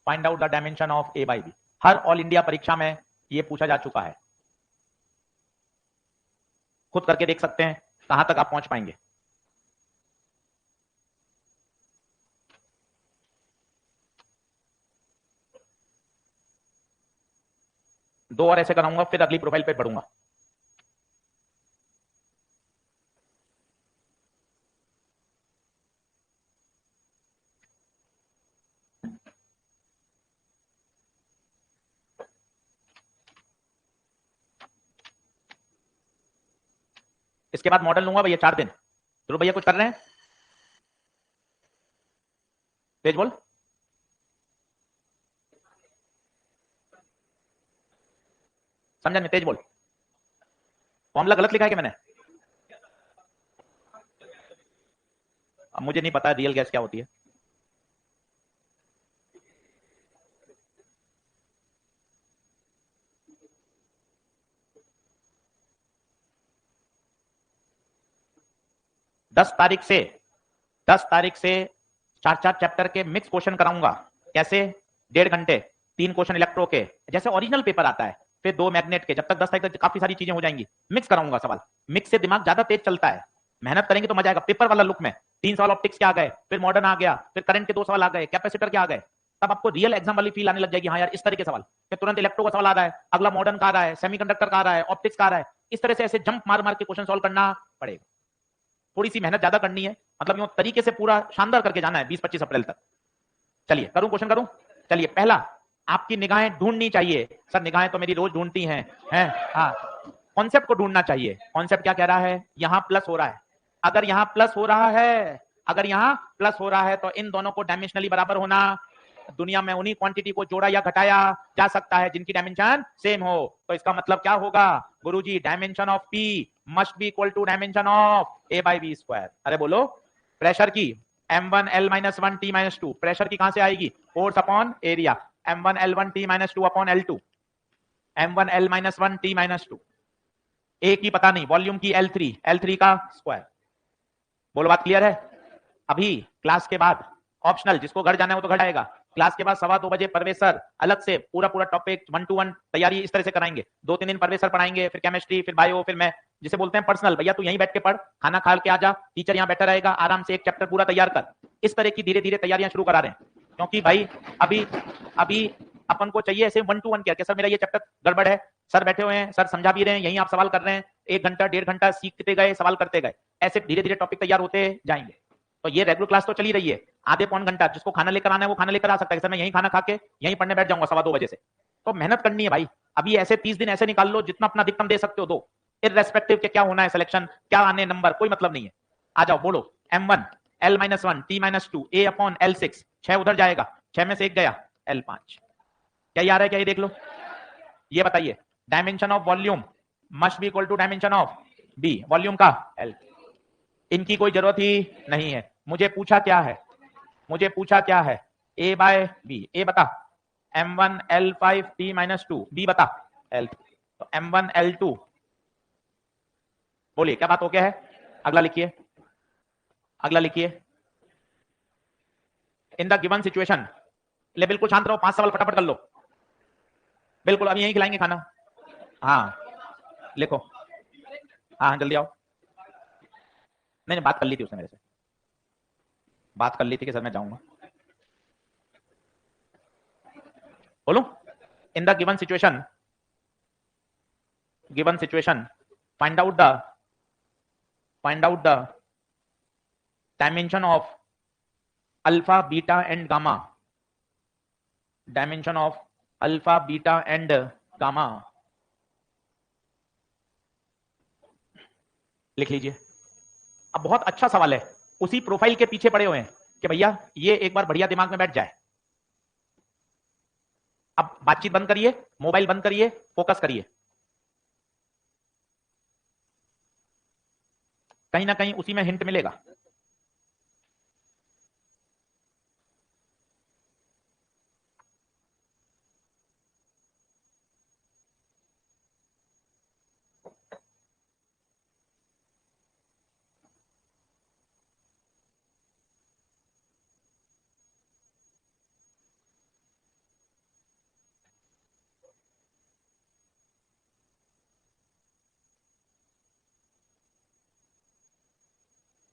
Find out the dimension of a by b, her all India परीक्षा में ये पूछा जा चुका है। खुद करके देख सकते हैं कहां तक आप पहुंच पाएंगे। दो और ऐसे कराऊंगा, फिर अगली प्रोफाइल पे बढ़ूंगा। इसके बाद मॉडल लूंगा भैया 4 दिन। चलो भैया कुछ कर रहे हैं, तेज बोल। समझा नहीं, तेज बोल। फॉर्मूला गलत लिखा है कि मैंने? अब मुझे नहीं पता रियल गैस क्या होती है। दस तारीख से 4 चैप्टर के मिक्स क्वेश्चन कराऊंगा। कैसे? 1.5 घंटे, 3 क्वेश्चन इलेक्ट्रो के जैसे ओरिजिनल पेपर आता है, फिर 2 मैग्नेट के। जब तक 10 तारीख तक काफी सारी चीजें हो जाएंगी। मिक्स कराऊंगा सवाल, मिक्स से दिमाग ज्यादा तेज चलता है। मेहनत करेंगे तो मजा आएगा। पेपर वाला लुक में 3 सवाल ऑप्टिक्स के आ गए, फिर मॉडर्न आ गया, फिर करंट के 2 सवाल आ गए, कैपेसिटर के आ गए, तब आपको रियल एग्जाम वाली फील आने लग जाएगी। हाँ यार, इस तरह के सवाल, फिर तुरंत इलेक्ट्रो का सवाल आ रहा है, अगला मॉडर्न का आ रहा है, सेमीकंडक्टर का आ रहा है, ऑप्टिक्स का आ रहा है। इस तरह से ऐसे जंप मार मार के क्वेश्चन सॉल्व करना पड़ेगा। थोड़ी सी मेहनत ज्यादा करनी है, मतलब यूं तरीके से पूरा शानदार करके जाना है 20-25 अप्रैल तक। चलिए करूं, क्वेश्चन करूं। चलिए, पहला, आपकी निगाहें ढूंढनी चाहिए। सर निगाहें तो मेरी रोज ढूंढती हैं, हाँ, कॉन्सेप्ट को ढूंढना चाहिए। कॉन्सेप्ट क्या कह रहा है? यहां प्लस हो रहा है, अगर यहां प्लस हो रहा है, अगर यहां प्लस हो रहा है तो इन दोनों को डायमेंशनली बराबर होना। दुनिया में उन्हीं क्वांटिटी को जोड़ा या घटाया जा सकता है जिनकी डायमेंशन सेम हो। तो इसका मतलब क्या होगा गुरुजी? Dimension of P must be equal to dimension of A by B square. अरे बोलो, प्रेशर की M1 L-1 T-2, प्रेशर की कहां से आएगी? Force upon area. M1 L1 T-2 upon L2, M1 L-1 T-2। ए की पता नहीं, वॉल्यूम की L3 का स्क्वायर। बोलो बात क्लियर है? अभी क्लास के बाद ऑप्शनल, जिसको घर जाना है वो तो घर जाएगा। क्लास के बाद 2:15 बजे परवेश सर अलग से पूरा टॉपिक 1 to 1 तैयारी इस तरह से कराएंगे। 2-3 दिन परवेश सर पढ़ाएंगे, फिर केमिस्ट्री, फिर बायो, फिर मैं, जिसे बोलते हैं पर्सनल। भैया तू यहीं बैठ के पढ़, खाना खा के आ जा, टीचर यहाँ बैठा रहेगा, आराम से एक चैप्टर पूरा तैयार कर। इस तरह की धीरे धीरे तैयारियां शुरू करा रहे हैं, क्योंकि भाई अभी अपन को चाहिए ऐसे 1 to 1 क्या, सर मेरा ये चैप्टर गड़बड़ है, सर बैठे हुए हैं, सर समझा भी रहे हैं, यहीं आप सवाल कर रहे हैं, 1 घंटा 1.5 घंटा सीखते गए, सवाल करते गए, ऐसे धीरे धीरे टॉपिक तैयार होते जाएंगे। तो ये रेगुलर क्लास तो चली रही है, आधे पौन घंटा। जिसको खाना लेकर आना है वो खाना लेकर आ सकता है, सर मैं यहीं खाना खा के यहीं पढ़ने बैठ जाऊंगा 2:15 बजे से। तो मेहनत करनी है भाई। अभी ऐसे 30 दिन ऐसे निकाल लो, जितना अपना अधिकतम दे सकते हो दो, इररेस्पेक्टिव के क्या होना है सिलेक्शन, क्या आने नंबर, कोई मतलब नहीं है। आ जाओ, बोलो। M1 L-1 T-2 A upon L6, 6 उधर जाएगा, 6 में से 1 गया, L5। क्या ये आ रहा है? क्या ये देख लो। ये बताइए, dimension of volume must be equal to dimension of B, volume का L। इनकी कोई जरूरत ही नहीं है। मुझे पूछा क्या है? A by B। A बता, M1 L5 T-2, B बता L3। तो M1 L2, बोलिए क्या बात हो गया है? अगला लिखिए। इन द गिवन सिचुएशन, ले बिल्कुल शांत रहो, 5 सवाल फटाफट कर लो। बिल्कुल, अभी यहीं खिलाएंगे खाना। हाँ लिखो, हाँ जल्दी आओ। नहीं, बात कर ली थी उसने मेरे से, बात कर ली थी कि सर मैं जाऊंगा। बोलो, in the given situation find out the dimension of alpha, beta and gamma. Dimension of alpha, beta and gamma लिख लीजिए। अब बहुत अच्छा सवाल है, उसी प्रोफाइल के पीछे पड़े हुए हैं कि भैया ये एक बार बढ़िया दिमाग में बैठ जाए। अब बातचीत बंद करिए, मोबाइल बंद करिए, फोकस करिए। कहीं ना कहीं उसी में हिंट मिलेगा।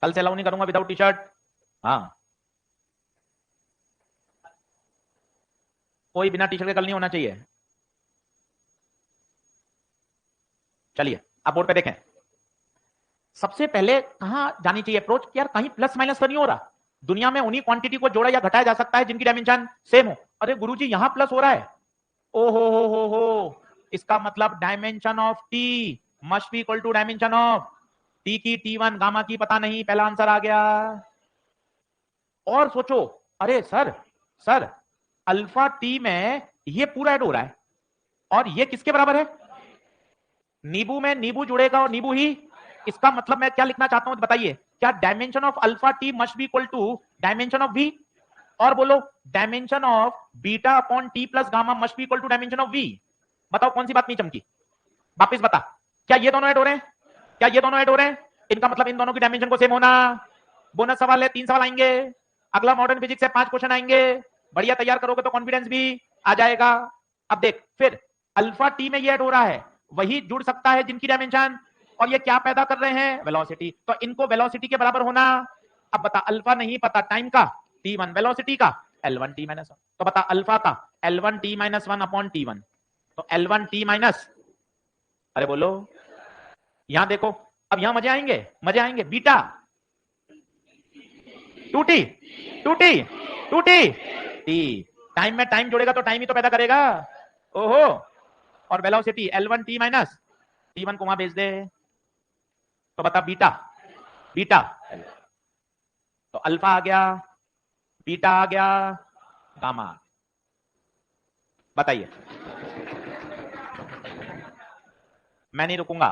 कल से अलाउ नहीं करूंगा विदाउट टी शर्ट। हाँ, कोई बिना टी शर्ट के कल नहीं होना चाहिए। चलिए अब बोर्ड पे देखें। सबसे पहले कहां जानी चाहिए अप्रोच? यार कहीं प्लस माइनस तो नहीं हो रहा। दुनिया में उन्हीं क्वांटिटी को जोड़ा या घटाया जा सकता है जिनकी डायमेंशन सेम हो। अरे गुरुजी यहां प्लस हो रहा है। ओ हो, इसका मतलब dimension of T must be equal to dimension of T की T1, गामा की पता नहीं, पहला आंसर आ गया। और सोचो, अरे सर सर अल्फा टी में ये पूरा ऐड हो रहा है और ये किसके बराबर है? नींबू में नींबू जुड़ेगा और नींबू ही। इसका मतलब मैं क्या लिखना चाहता हूं बताइए, क्या dimension of alpha T must be equal to dimension of V? और बोलो dimension of beta upon T plus gamma must be equal to dimension of V. बताओ कौन सी बात नहीं चमकी? वापिस बता, क्या ये दोनों ऐड हो रहे हैं? क्या ये दोनों ऐड हो रहे हैं? इनका मतलब इन दोनों की डायमेंशन को सेम होना। बोनस सवाल है, 3 सवाल आएंगे। अगला मॉडर्न फिजिक्स से 5 क्वेश्चन आएंगे। बढ़िया तैयार करोगे तो कॉन्फिडेंस भी आ जाएगा। अब देख, फिर अल्फा टी में ये ऐड हो रहा है, वही जुड़ सकता है जिनकी डायमेंशन, और ये क्या पैदा कर रहे हैं? वेलोसिटी। तो इनको वेलोसिटी के बराबर होना। अब बता, अल्फा नहीं पता, टाइम का T1, वेलोसिटी का L1 T माइनस 1। तो बता अल्फा का L1 T minus 1 upon T1, तो L1 T माइनस, अरे बोलो, यहां देखो, अब यहां मजे आएंगे, मजे आएंगे। Beta 2T 2T 2T T, time में टाइम जोड़ेगा तो टाइम ही तो पैदा करेगा। ओहो, और velocity L1 T minus T1 को वहां भेज दे, तो बता बीटा, बीटा तो अल्फा आ गया, बीटा आ गया, गामा। बताइए, मैं नहीं रुकूंगा।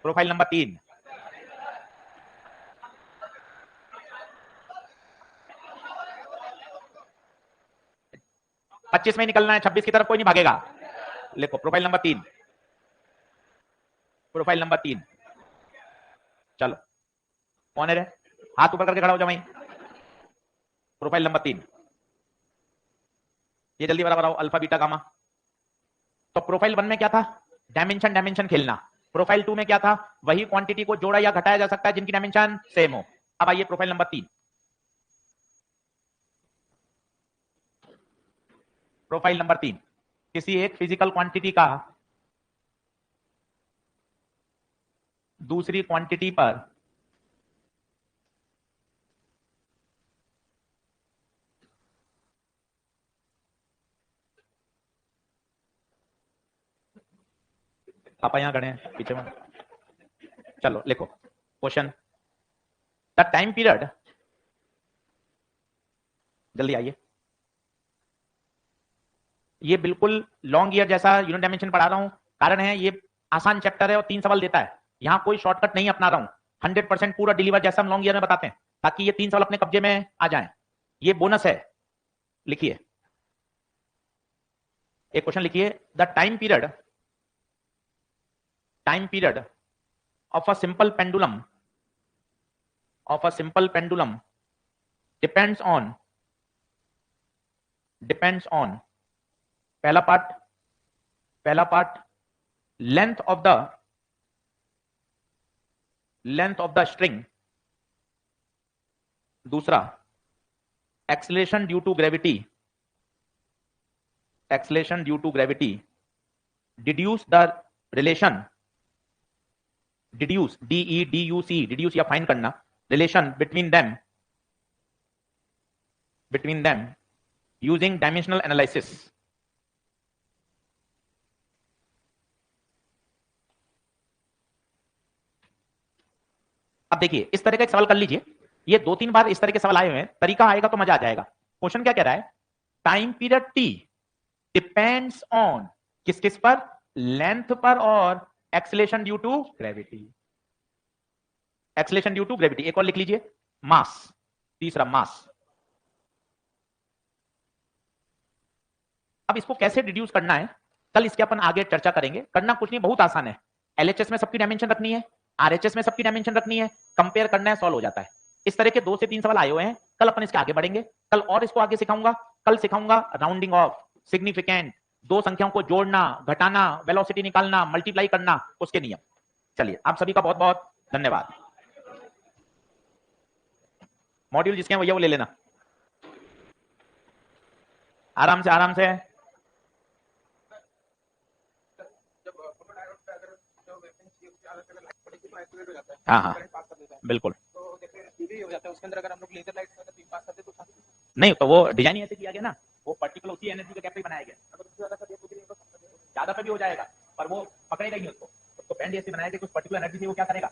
प्रोफाइल नंबर 3, पच्चीस में निकलना है, 26 की तरफ कोई नहीं भागेगा। लिखो प्रोफाइल नंबर 3, प्रोफाइल नंबर 3। चलो कौन है रे? हाथ ऊपर करके खड़ा हो जाओ वहीं। प्रोफाइल नंबर 3, ये जल्दी बराबर आओ, अल्फा बीटा गामा। तो प्रोफाइल 1 में क्या था? डायमेंशन डायमेंशन खेलना। प्रोफाइल 2 में क्या था? वही क्वांटिटी को जोड़ा या घटाया जा सकता है जिनकी डायमेंशन सेम हो। अब आइए प्रोफाइल नंबर 3, प्रोफाइल नंबर 3, किसी एक फिजिकल क्वांटिटी का दूसरी क्वांटिटी पर पापा यहां खड़े हैं पीछे में। चलो लिखो क्वेश्चन। द टाइम पीरियड, जल्दी आइए। ये बिल्कुल लॉन्ग ईयर जैसा यूनिट डायमेंशन पढ़ा रहा हूं, कारण है ये आसान चैप्टर है और 3 सवाल देता है। यहां कोई शॉर्टकट नहीं अपना रहा हूं, 100% पूरा डिलीवर जैसा हम लॉन्ग ईयर में बताते हैं, ताकि ये 3 सवाल अपने कब्जे में आ जाएं। ये बोनस है। लिखिए एक क्वेश्चन लिखिए, the time period of a simple pendulum depends on पहला part length of the string, दूसरा acceleration due to gravity, deduce the relation, deduce deduce या फाइंड करना, relation between them using dimensional analysis. अब देखिए इस तरह का एक सवाल कर लीजिए, ये 2-3 बार इस तरह के सवाल आए हुए हैं, तरीका आएगा तो मजा आ जाएगा। क्वेश्चन क्या कह रहा है? Time period T depends on किस किस पर, लेंथ पर और acceleration due to gravity. Acceleration due to gravity. एक और लिख लीजिए, मास, तीसरा मास। अब इसको कैसे डिड्यूस करना है, कल इसके अपन आगे चर्चा करेंगे। करना कुछ नहीं, बहुत आसान है। एलएचएस में सबकी डायमेंशन रखनी है, आरएचएस में सबकी डायमेंशन रखनी है, कंपेयर करना है, सॉल्व हो जाता है। इस तरह के 2 से 3 सवाल आए हुए हैं, कल अपन इसके आगे बढ़ेंगे। कल और इसको आगे सिखाऊंगा। कल सिखाऊंगा राउंडिंग ऑफ, सिग्निफिकेंट, दो संख्याओं को जोड़ना, घटाना, वेलोसिटी निकालना, मल्टीप्लाई करना, उसके नियम। चलिए, आप सभी का बहुत बहुत धन्यवाद। मॉड्यूल जिसके हैं वो ले लेना, आराम से आराम से। हाँ हाँ बिल्कुल। उसके अंदर अगर हम लोग लेजर लाइट पास करते तो नहीं, तो वो डिजाइन ऐसे किया गया ना, वो पर्टिकुलर उसी एनर्जी का कैप बनाया गया। अगर उससे ज्यादा पे भी हो जाएगा, पर वो पकड़ेगा ही नहीं उसको। बैंड ऐसे बनाया कि कुछ पर्टिकुलर एनर्जी से वो क्या करेगा,